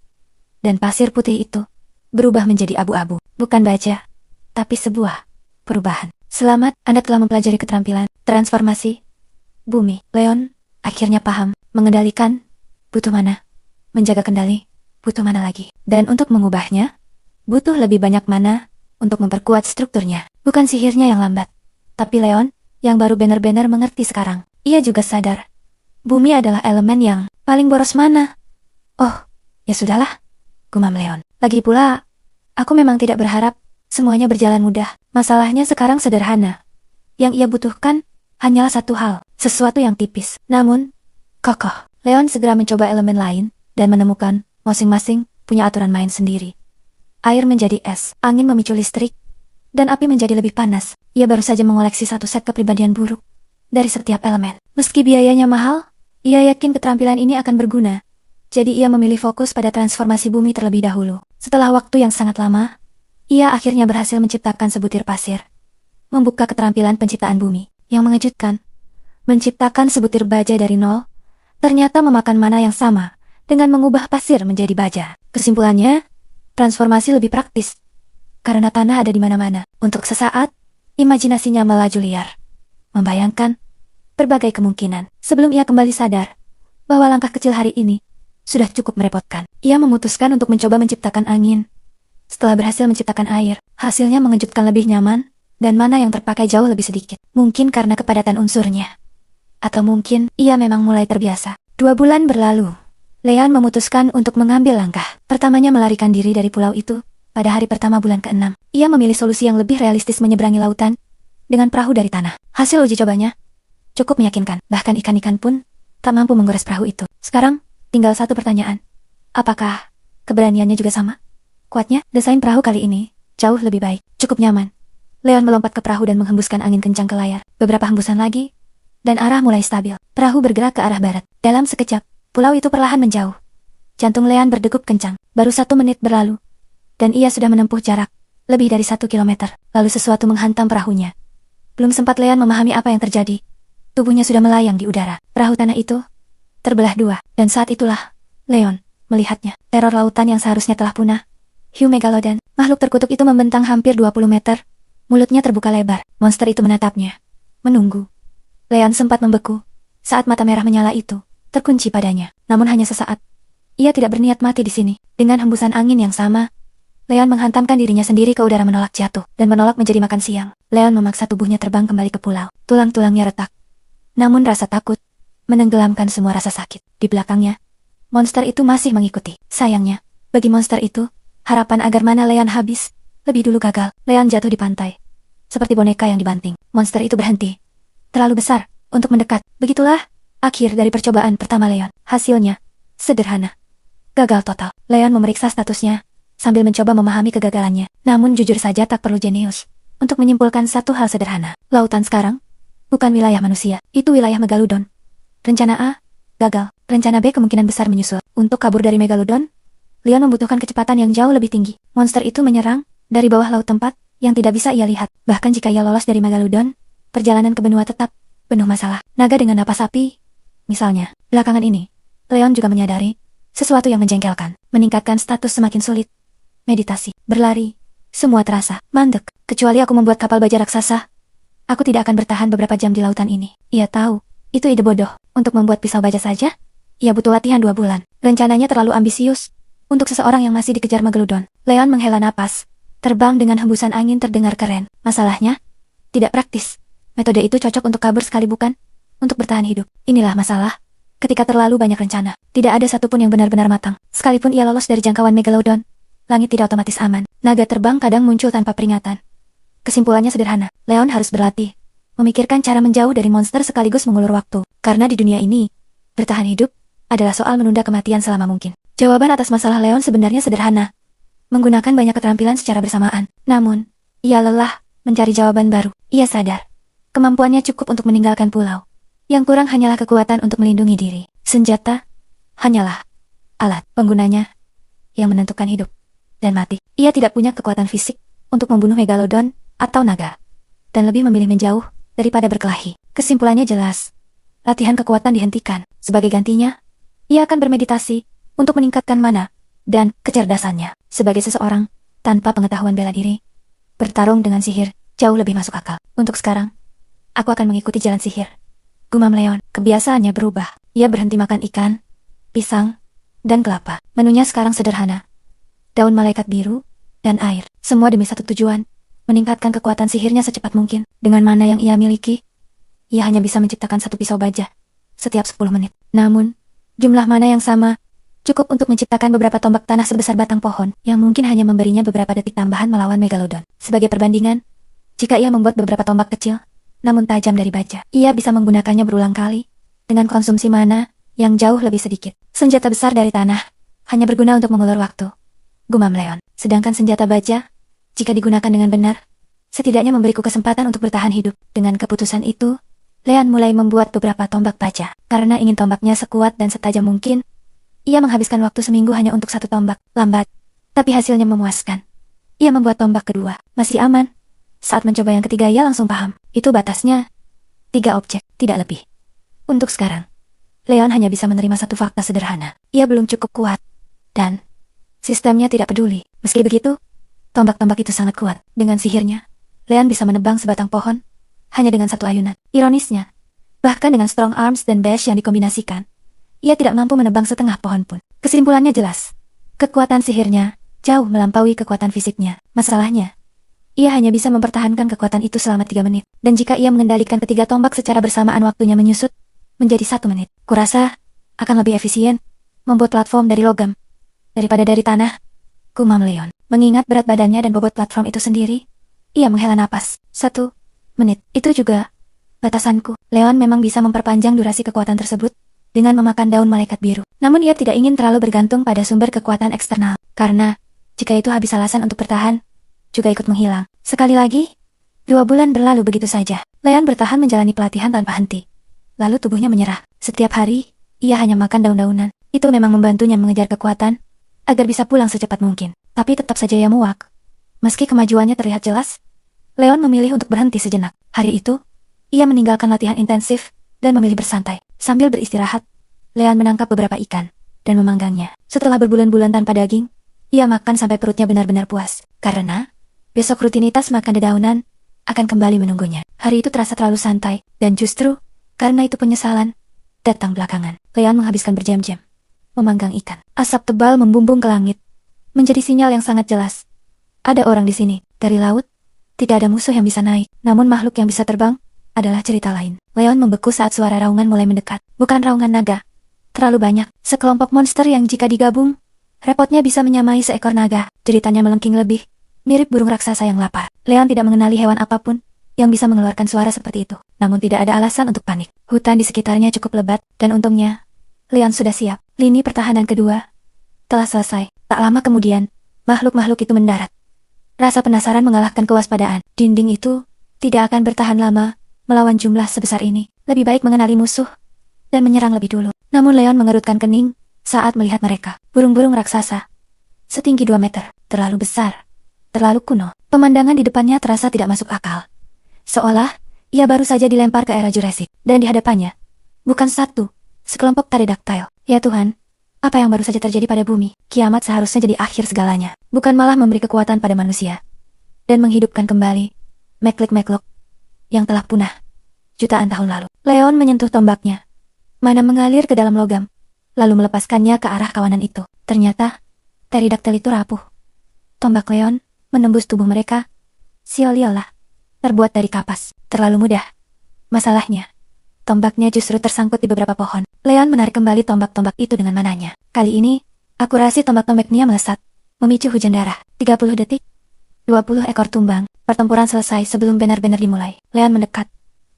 Dan pasir putih itu berubah menjadi abu-abu. Bukan baja, tapi sebuah perubahan. Selamat, Anda telah mempelajari keterampilan transformasi bumi. Leon akhirnya paham. Mengendalikan butuh mana, menjaga kendali butuh mana lagi. Dan untuk mengubahnya, butuh lebih banyak mana untuk memperkuat strukturnya. Bukan sihirnya yang lambat, tapi Leon yang baru benar-benar mengerti sekarang. Ia juga sadar, bumi adalah elemen yang paling boros mana. Oh, ya sudahlah, gumam Leon. Lagi pula, aku memang tidak berharap semuanya berjalan mudah. Masalahnya sekarang sederhana. Yang ia butuhkan hanyalah satu hal, sesuatu yang tipis, namun kokoh. Leon segera mencoba elemen lain dan menemukan masing-masing punya aturan main sendiri. Air menjadi es, angin memicu listrik, dan api menjadi lebih panas. Ia baru saja mengoleksi satu set kepribadian buruk dari setiap elemen. Meski biayanya mahal, ia yakin keterampilan ini akan berguna. Jadi ia memilih fokus pada transformasi bumi terlebih dahulu. Setelah waktu yang sangat lama, ia akhirnya berhasil menciptakan sebutir pasir. Membuka keterampilan penciptaan bumi. Yang mengejutkan, menciptakan sebutir baja dari nol, ternyata memakan mana yang sama dengan mengubah pasir menjadi baja. Kesimpulannya, transformasi lebih praktis. Karena tanah ada di mana-mana. Untuk sesaat, imajinasinya melaju liar. Membayangkan berbagai kemungkinan. Sebelum ia kembali sadar bahwa langkah kecil hari ini sudah cukup merepotkan, ia memutuskan untuk mencoba menciptakan angin. Setelah berhasil menciptakan air, hasilnya mengejutkan, lebih nyaman, dan mana yang terpakai jauh lebih sedikit. Mungkin karena kepadatan unsurnya. Atau mungkin ia memang mulai terbiasa. 2 bulan berlalu. Leon memutuskan untuk mengambil langkah. Pertamanya melarikan diri dari pulau itu. Pada hari pertama bulan ke-6, ia memilih solusi yang lebih realistis, menyeberangi lautan dengan perahu dari tanah. Hasil uji cobanya cukup meyakinkan. Bahkan ikan-ikan pun tak mampu menggores perahu itu. Sekarang, tinggal satu pertanyaan. Apakah keberaniannya juga sama? Kuatnya, desain perahu kali ini jauh lebih baik. Cukup nyaman. Leon melompat ke perahu dan menghembuskan angin kencang ke layar. Beberapa hembusan lagi, dan arah mulai stabil. Perahu bergerak ke arah barat. Dalam sekejap, pulau itu perlahan menjauh. Jantung Leon berdegup kencang. Baru 1 menit berlalu, dan ia sudah menempuh jarak lebih dari 1 kilometer. Lalu sesuatu menghantam perahunya. Belum sempat Leon memahami apa yang terjadi, tubuhnya sudah melayang di udara. Perahu tanah itu terbelah 2, dan saat itulah Leon melihatnya. Teror lautan yang seharusnya telah punah. Hiu Megalodon, makhluk terkutuk itu membentang hampir 20 meter. Mulutnya terbuka lebar. Monster itu menatapnya, menunggu. Leon sempat membeku saat mata merah menyala itu terkunci padanya. Namun hanya sesaat. Ia tidak berniat mati di sini. Dengan hembusan angin yang sama, Leon menghantamkan dirinya sendiri ke udara, menolak jatuh dan menolak menjadi makan siang. Leon memaksa tubuhnya terbang kembali ke pulau. Tulang-tulangnya retak. Namun rasa takut menenggelamkan semua rasa sakit. Di belakangnya, monster itu masih mengikuti. Sayangnya, bagi monster itu, harapan agar mana Leon habis lebih dulu gagal. Leon jatuh di pantai, seperti boneka yang dibanting. Monster itu berhenti. Terlalu besar untuk mendekat. Begitulah akhir dari percobaan pertama Leon. Hasilnya sederhana. Gagal total. Leon memeriksa statusnya sambil mencoba memahami kegagalannya. Namun jujur saja tak perlu jenius untuk menyimpulkan satu hal sederhana. Lautan sekarang bukan wilayah manusia, itu wilayah Megalodon. Rencana A gagal. Rencana B kemungkinan besar menyusul. Untuk kabur dari Megalodon, Leon membutuhkan kecepatan yang jauh lebih tinggi. Monster itu menyerang dari bawah laut, tempat yang tidak bisa ia lihat. Bahkan jika ia lolos dari Megalodon, perjalanan ke benua tetap penuh masalah. Naga dengan napas api, misalnya. Belakangan ini, Leon juga menyadari sesuatu yang menjengkelkan. Meningkatkan status semakin sulit. Meditasi, berlari, semua terasa mandek. Kecuali aku membuat kapal baja raksasa, aku tidak akan bertahan beberapa jam di lautan ini. Ia tahu, itu ide bodoh. Untuk membuat pisau baja saja, ia butuh latihan 2 bulan. Rencananya terlalu ambisius untuk seseorang yang masih dikejar Megalodon. Leon menghela napas. Terbang dengan hembusan angin terdengar keren. Masalahnya, tidak praktis. Metode itu cocok untuk kabur sekali, bukan untuk bertahan hidup. Inilah masalah. Ketika terlalu banyak rencana, tidak ada satupun yang benar-benar matang. Sekalipun ia lolos dari jangkauan Megalodon, langit tidak otomatis aman. Naga terbang kadang muncul tanpa peringatan. Kesimpulannya sederhana. Leon harus berlatih memikirkan cara menjauh dari monster sekaligus mengulur waktu. Karena di dunia ini, bertahan hidup adalah soal menunda kematian selama mungkin. Jawaban atas masalah Leon sebenarnya sederhana. Menggunakan banyak keterampilan secara bersamaan. Namun, ia lelah mencari jawaban baru. Ia sadar kemampuannya cukup untuk meninggalkan pulau. Yang kurang hanyalah kekuatan untuk melindungi diri. Senjata hanyalah alat. Penggunanya yang menentukan hidup dan mati. Ia tidak punya kekuatan fisik untuk membunuh Megalodon atau naga, dan lebih memilih menjauh daripada berkelahi. Kesimpulannya jelas. Latihan kekuatan dihentikan. Sebagai gantinya, ia akan bermeditasi untuk meningkatkan mana dan kecerdasannya. Sebagai seseorang tanpa pengetahuan bela diri, bertarung dengan sihir jauh lebih masuk akal. Untuk sekarang, aku akan mengikuti jalan sihir. Gumam Leon. Kebiasaannya berubah. Ia berhenti makan ikan, pisang, dan kelapa. Menunya sekarang sederhana. Daun malaikat biru dan air. Semua demi satu tujuan, meningkatkan kekuatan sihirnya secepat mungkin. Dengan mana yang ia miliki, ia hanya bisa menciptakan 1 pisau baja setiap 10 menit. Namun, jumlah mana yang sama cukup untuk menciptakan beberapa tombak tanah sebesar batang pohon, yang mungkin hanya memberinya beberapa detik tambahan melawan Megalodon. Sebagai perbandingan, jika ia membuat beberapa tombak kecil, namun tajam dari baja, ia bisa menggunakannya berulang kali, dengan konsumsi mana yang jauh lebih sedikit. Senjata besar dari tanah hanya berguna untuk mengulur waktu, gumam Leon. Sedangkan senjata baja, jika digunakan dengan benar, setidaknya memberiku kesempatan untuk bertahan hidup. Dengan keputusan itu, Leon mulai membuat beberapa tombak baja. Karena ingin tombaknya sekuat dan setajam mungkin, ia menghabiskan waktu seminggu hanya untuk 1 tombak. Lambat, tapi hasilnya memuaskan. Ia membuat tombak kedua. Masih aman. Saat mencoba yang ketiga, ia langsung paham. Itu batasnya 3 objek, tidak lebih. Untuk sekarang, Leon hanya bisa menerima satu fakta sederhana. Ia belum cukup kuat. Dan sistemnya tidak peduli. Meski begitu, tombak-tombak itu sangat kuat. Dengan sihirnya, Leon bisa menebang sebatang pohon hanya dengan 1 ayunan. Ironisnya, Bahkan dengan strong arms dan bash yang dikombinasikan, ia tidak mampu menebang setengah pohon pun. Kesimpulannya jelas. Kekuatan sihirnya jauh melampaui kekuatan fisiknya. Masalahnya, ia hanya bisa mempertahankan kekuatan itu selama 3 menit. Dan jika ia mengendalikan ketiga tombak secara bersamaan waktunya menyusut menjadi 1 menit. Kurasa akan lebih efisien membuat platform dari logam daripada dari tanah, gumam Leon. Mengingat berat badannya dan bobot platform itu sendiri, ia menghela napas. 1 menit. Itu juga batasanku. Leon memang bisa memperpanjang durasi kekuatan tersebut dengan memakan daun malaikat biru. Namun ia tidak ingin terlalu bergantung pada sumber kekuatan eksternal. Karena jika itu habis alasan untuk bertahan, juga ikut menghilang. Sekali lagi, 2 bulan berlalu begitu saja. Leon bertahan menjalani pelatihan tanpa henti. Lalu tubuhnya menyerah. Setiap hari, ia hanya makan daun-daunan. Itu memang membantunya mengejar kekuatan, agar bisa pulang secepat mungkin. Tapi tetap saja ia muak. Meski kemajuannya terlihat jelas, Leon memilih untuk berhenti sejenak. Hari itu, ia meninggalkan latihan intensif, dan memilih bersantai. Sambil beristirahat, Leon menangkap beberapa ikan, dan memanggangnya. Setelah berbulan-bulan tanpa daging, ia makan sampai perutnya benar-benar puas. Karena besok rutinitas makan dedaunan akan kembali menunggunya. Hari itu terasa terlalu santai, dan justru karena itu penyesalan datang belakangan. Leon menghabiskan berjam-jam memanggang ikan. Asap tebal membumbung ke langit, menjadi sinyal yang sangat jelas. Ada orang di sini. Dari laut, tidak ada musuh yang bisa naik. Namun makhluk yang bisa terbang adalah cerita lain. Leon membeku saat suara raungan mulai mendekat. Bukan raungan naga. Terlalu banyak. Sekelompok monster yang jika digabung, repotnya bisa menyamai seekor naga. Jeritanya melengking lebih mirip burung raksasa yang lapar. Leon tidak mengenali hewan apapun yang bisa mengeluarkan suara seperti itu. Namun tidak ada alasan untuk panik. Hutan di sekitarnya cukup lebat, dan untungnya, Leon sudah siap. Lini pertahanan kedua telah selesai. Tak lama kemudian, makhluk-makhluk itu mendarat. Rasa penasaran mengalahkan kewaspadaan. Dinding itu tidak akan bertahan lama melawan jumlah sebesar ini. Lebih baik mengenali musuh dan menyerang lebih dulu. Namun Leon mengerutkan kening saat melihat mereka. Burung-burung raksasa setinggi 2 meter. Terlalu besar. Terlalu kuno. Pemandangan di depannya terasa tidak masuk akal. Seolah ia baru saja dilempar ke era Jurassic. Dan di hadapannya, bukan satu, sekelompok pterodactyl. Ya Tuhan, apa yang baru saja terjadi pada bumi? Kiamat seharusnya jadi akhir segalanya. Bukan malah memberi kekuatan pada manusia. Dan menghidupkan kembali makhluk-makhluk yang telah punah jutaan tahun lalu. Leon menyentuh tombaknya. Mana mengalir ke dalam logam. Lalu melepaskannya ke arah kawanan itu. Ternyata, pterodactyl itu rapuh. Tombak Leon menembus tubuh mereka. Sia-sialah. Terbuat dari kapas. Terlalu mudah. Masalahnya, tombaknya justru tersangkut di beberapa pohon. Leon menarik kembali tombak-tombak itu dengan mananya. Kali ini, akurasi tombak-tombaknya melesat, memicu hujan darah. 30 detik, 20 ekor tumbang. Pertempuran selesai sebelum benar-benar dimulai. Leon mendekat,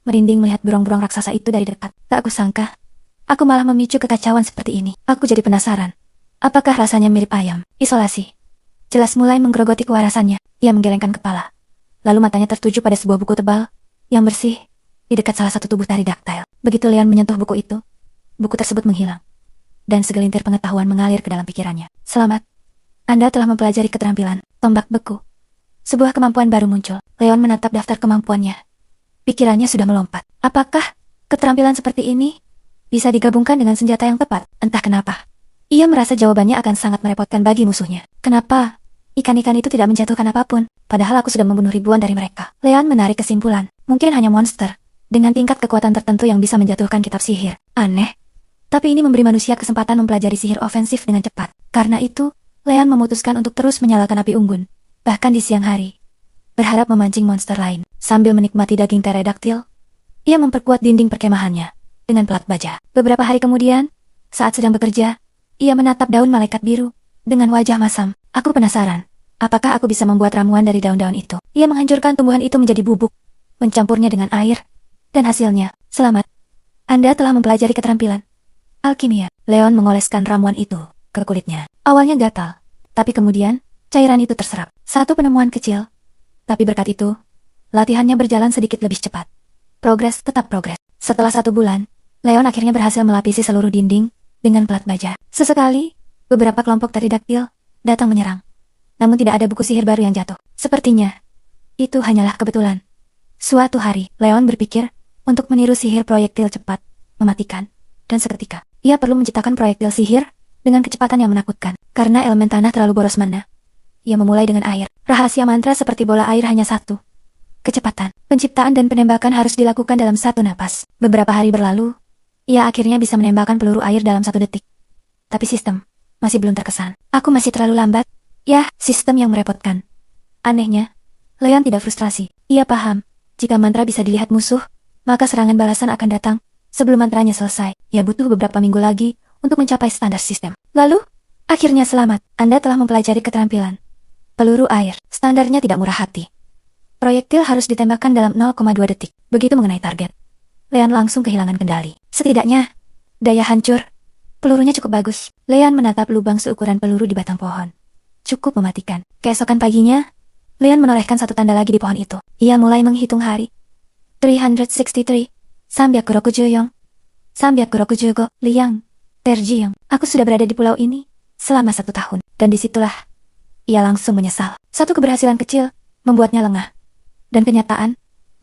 merinding melihat burung-burung raksasa itu dari dekat. Tak kusangka, aku malah memicu kekacauan seperti ini. Aku jadi penasaran. Apakah rasanya mirip ayam? Isolasi. Jelas mulai menggerogoti kewarasannya. Ia menggelengkan kepala. Lalu matanya tertuju pada sebuah buku tebal yang bersih di dekat salah satu tubuh pterodactyl. Begitu Leon menyentuh buku itu, buku tersebut menghilang, dan segelintir pengetahuan mengalir ke dalam pikirannya. Selamat, Anda telah mempelajari keterampilan tombak beku. Sebuah kemampuan baru muncul. Leon menatap daftar kemampuannya. Pikirannya sudah melompat. Apakah keterampilan seperti ini bisa digabungkan dengan senjata yang tepat? Entah kenapa, ia merasa jawabannya akan sangat merepotkan bagi musuhnya. Kenapa ikan-ikan itu tidak menjatuhkan apapun, padahal aku sudah membunuh ribuan dari mereka? Leon menarik kesimpulan. Mungkin hanya monster dengan tingkat kekuatan tertentu yang bisa menjatuhkan kitab sihir. Aneh. Tapi ini memberi manusia kesempatan mempelajari sihir ofensif dengan cepat. Karena itu, Leon memutuskan untuk terus menyalakan api unggun. Bahkan di siang hari, berharap memancing monster lain. Sambil menikmati daging pterodactyl, ia memperkuat dinding perkemahannya dengan pelat baja. Beberapa hari kemudian, saat sedang bekerja, ia menatap daun malaikat biru dengan wajah masam. Aku penasaran, apakah aku bisa membuat ramuan dari daun-daun itu? Ia menghancurkan tumbuhan itu menjadi bubuk, mencampurnya dengan air, dan hasilnya, selamat. Anda telah mempelajari keterampilan alkimia. Leon mengoleskan ramuan itu ke kulitnya. Awalnya gatal, tapi kemudian, cairan itu terserap. Satu penemuan kecil. Tapi berkat itu, latihannya berjalan sedikit lebih cepat. Progres tetap progres. Setelah 1 bulan, Leon akhirnya berhasil melapisi seluruh dinding dengan pelat baja. Sesekali, beberapa kelompok pterodactyl datang menyerang. Namun tidak ada buku sihir baru yang jatuh. Sepertinya, itu hanyalah kebetulan. Suatu hari, Leon berpikir untuk meniru sihir proyektil cepat, mematikan, dan seketika, ia perlu menciptakan proyektil sihir dengan kecepatan yang menakutkan. Karena elemen tanah terlalu boros mana, ia memulai dengan air. Rahasia mantra seperti bola air hanya satu. kecepatan, penciptaan dan penembakan harus dilakukan dalam satu napas. Beberapa hari berlalu, ia akhirnya bisa menembakkan peluru air dalam 1 detik. Tapi sistem masih belum terkesan. Aku masih terlalu lambat. Ya, sistem yang merepotkan. Anehnya, Leon tidak frustrasi. Ia paham, jika mantra bisa dilihat musuh, maka serangan balasan akan datang sebelum mantranya selesai. Ia butuh beberapa minggu lagi untuk mencapai standar sistem. Lalu, akhirnya selamat. Anda telah mempelajari keterampilan peluru air. Standarnya tidak murah hati. Proyektil harus ditembakkan dalam 0,2 detik. Begitu mengenai target, Leon langsung kehilangan kendali. Setidaknya, daya hancur pelurunya cukup bagus. Leon menatap lubang seukuran peluru di batang pohon. Cukup mematikan. Keesokan paginya, Leon menorehkan 1 tanda lagi di pohon itu. Ia mulai menghitung hari. 363, 364, 365, Liang, Terjiang. Aku sudah berada di pulau ini selama 1 tahun. Dan disitulah, ia langsung menyesal. Satu keberhasilan kecil membuatnya lengah. Dan kenyataan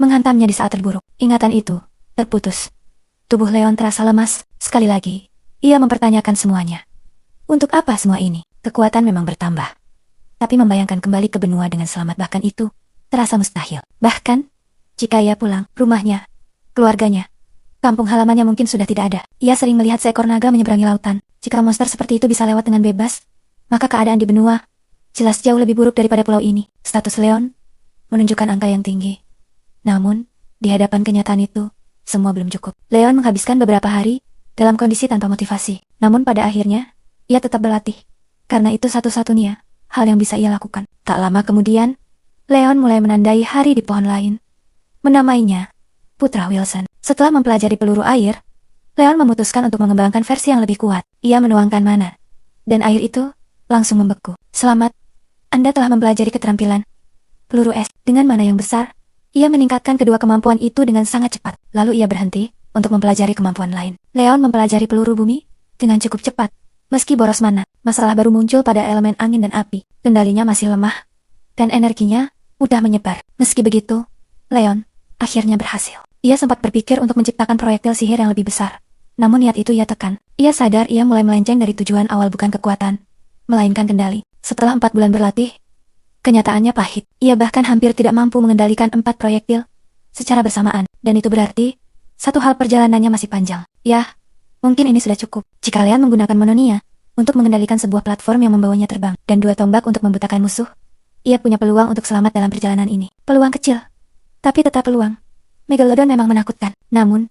menghantamnya di saat terburuk. Ingatan itu terputus. Tubuh Leon terasa lemas. Sekali lagi, ia mempertanyakan semuanya. Untuk apa semua ini? Kekuatan memang bertambah. Tapi membayangkan kembali ke benua dengan selamat bahkan itu terasa mustahil. Bahkan, jika ia pulang, rumahnya, keluarganya, kampung halamannya mungkin sudah tidak ada. Ia sering melihat seekor naga menyeberangi lautan. Jika monster seperti itu bisa lewat dengan bebas, maka keadaan di benua jelas jauh lebih buruk daripada pulau ini. Status Leon menunjukkan angka yang tinggi. Namun, di hadapan kenyataan itu, semua belum cukup. Leon menghabiskan beberapa hari dalam kondisi tanpa motivasi. Namun pada akhirnya, ia tetap berlatih. Karena itu satu-satunya hal yang bisa ia lakukan. Tak lama kemudian, Leon mulai menandai hari di pohon lain. Menamainya Putra Wilson. Setelah mempelajari peluru air, Leon memutuskan untuk mengembangkan versi yang lebih kuat. Ia menuangkan mana, dan air itu langsung membeku. Selamat, Anda telah mempelajari keterampilan peluru es. Dengan mana yang besar, ia meningkatkan kedua kemampuan itu dengan sangat cepat. Lalu ia berhenti untuk mempelajari kemampuan lain. Leon mempelajari peluru bumi dengan cukup cepat. Meski boros mana, masalah baru muncul pada elemen angin dan api. Kendalinya masih lemah, dan energinya mudah menyebar. Meski begitu, Leon akhirnya berhasil. Ia sempat berpikir untuk menciptakan proyektil sihir yang lebih besar. Namun niat itu ia tekan. Ia sadar ia mulai melenceng dari tujuan awal bukan kekuatan, melainkan kendali. Setelah 4 bulan berlatih, kenyataannya pahit. Ia bahkan hampir tidak mampu mengendalikan 4 proyektil secara bersamaan. Dan itu berarti, satu hal perjalanannya masih panjang. Ya, mungkin ini sudah cukup. Jika Leon menggunakan Mononia untuk mengendalikan sebuah platform yang membawanya terbang, dan 2 tombak untuk membutakan musuh, ia punya peluang untuk selamat dalam perjalanan ini. Peluang kecil, tapi tetap peluang. Megalodon memang menakutkan. Namun,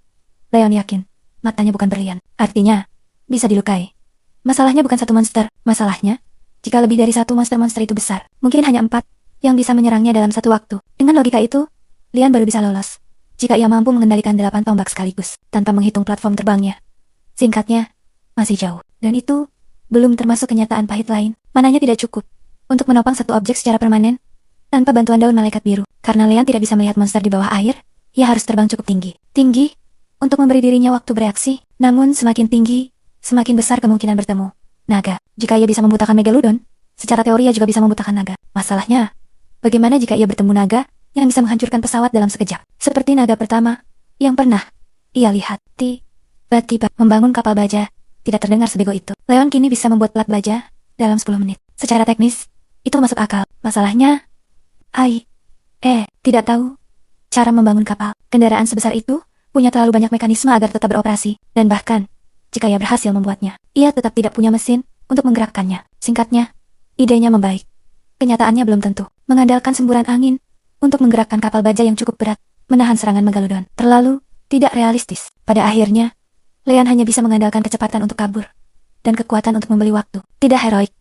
Leon yakin, matanya bukan berlian. Artinya, bisa dilukai. Masalahnya bukan satu monster. Masalahnya, jika lebih dari 1 monster-monster itu besar, mungkin hanya 4 yang bisa menyerangnya dalam satu waktu. Dengan logika itu, Leon baru bisa lolos jika ia mampu mengendalikan 8 tombak sekaligus, tanpa menghitung platform terbangnya. Singkatnya, masih jauh. Dan itu, belum termasuk kenyataan pahit lain. Mananya tidak cukup untuk menopang satu objek secara permanen, tanpa bantuan daun malaikat biru. Karena Leon tidak bisa melihat monster di bawah air, ia harus terbang cukup tinggi. Tinggi, untuk memberi dirinya waktu bereaksi. Namun semakin tinggi, semakin besar kemungkinan bertemu naga. Jika ia bisa membutakan Megalodon, secara teori ia juga bisa membutakan naga. Masalahnya, bagaimana jika ia bertemu naga yang bisa menghancurkan pesawat dalam sekejap? Seperti naga pertama yang pernah ia lihat. Tiba-tiba membangun kapal baja tidak terdengar sebego itu. Leon kini bisa membuat plat baja dalam 10 menit. Secara teknis, itu masuk akal. Masalahnya, tidak tahu cara membangun kapal. Kendaraan sebesar itu punya terlalu banyak mekanisme agar tetap beroperasi. Dan bahkan, jika ia berhasil membuatnya, ia tetap tidak punya mesin untuk menggerakkannya. Singkatnya, idenya membaik. Kenyataannya belum tentu. Mengandalkan semburan angin untuk menggerakkan kapal baja yang cukup berat, menahan serangan Megalodon, terlalu tidak realistis. Pada akhirnya, Leon hanya bisa mengandalkan kecepatan untuk kabur, dan kekuatan untuk membeli waktu. Tidak heroik,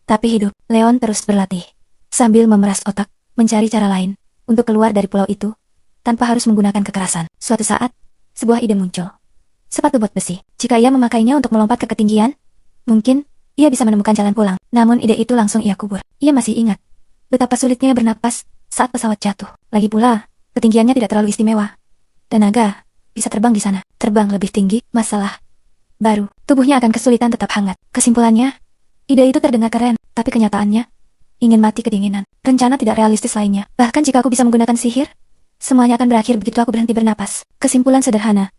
tapi hidup. Leon terus berlatih, sambil memeras otak, mencari cara lain untuk keluar dari pulau itu, tanpa harus menggunakan kekerasan. Suatu saat, sebuah ide muncul. Sepatu bot besi. Jika ia memakainya untuk melompat ke ketinggian, mungkin ia bisa menemukan jalan pulang. Namun ide itu langsung ia kubur. Ia masih ingat betapa sulitnya bernapas saat pesawat jatuh. Lagi pula, ketinggiannya tidak terlalu istimewa. Dan naga bisa terbang di sana. Terbang lebih tinggi, masalah baru. Tubuhnya akan kesulitan tetap hangat. Kesimpulannya, ide itu terdengar keren, tapi kenyataannya ingin mati kedinginan. Rencana tidak realistis lainnya. Bahkan jika aku bisa menggunakan sihir, semuanya akan berakhir begitu aku berhenti bernapas. Kesimpulan sederhana,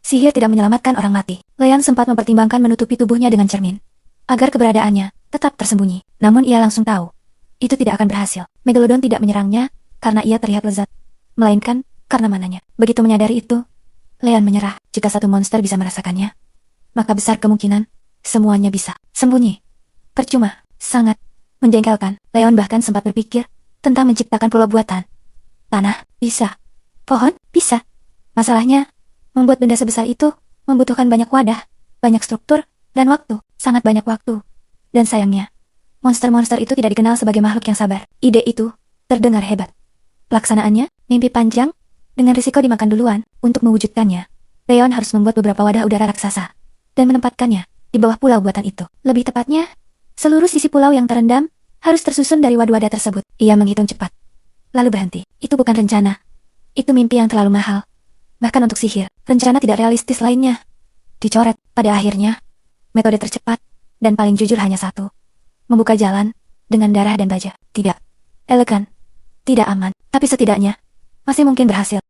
sihir tidak menyelamatkan orang mati. Leon sempat mempertimbangkan menutupi tubuhnya dengan cermin, agar keberadaannya tetap tersembunyi. Namun ia langsung tahu, itu tidak akan berhasil. Megalodon tidak menyerangnya, karena ia terlihat lezat melainkan karena mananya. Begitu menyadari itu, Leon menyerah. Jika satu monster bisa merasakannya, maka besar kemungkinan semuanya bisa. Sembunyi. Percuma. Sangat menjengkelkan. Leon bahkan sempat berpikir tentang menciptakan pulau buatan. Tanah, bisa. Pohon, bisa. Masalahnya, membuat benda sebesar itu membutuhkan banyak wadah, banyak struktur, dan waktu. Sangat banyak waktu. Dan sayangnya, monster-monster itu tidak dikenal sebagai makhluk yang sabar. Ide itu terdengar hebat. Pelaksanaannya, mimpi panjang, dengan risiko dimakan duluan. Untuk mewujudkannya, Leon harus membuat beberapa wadah udara raksasa dan menempatkannya di bawah pulau buatan itu. Lebih tepatnya, seluruh sisi pulau yang terendam harus tersusun dari wadah-wadah tersebut. Ia menghitung cepat, lalu berhenti. Itu bukan rencana. Itu mimpi yang terlalu mahal. Bahkan untuk sihir, rencana tidak realistis lainnya dicoret. Pada akhirnya, metode tercepat dan paling jujur hanya satu. Membuka jalan dengan darah dan baja. Tidak elegan, tidak aman, tapi setidaknya masih mungkin berhasil.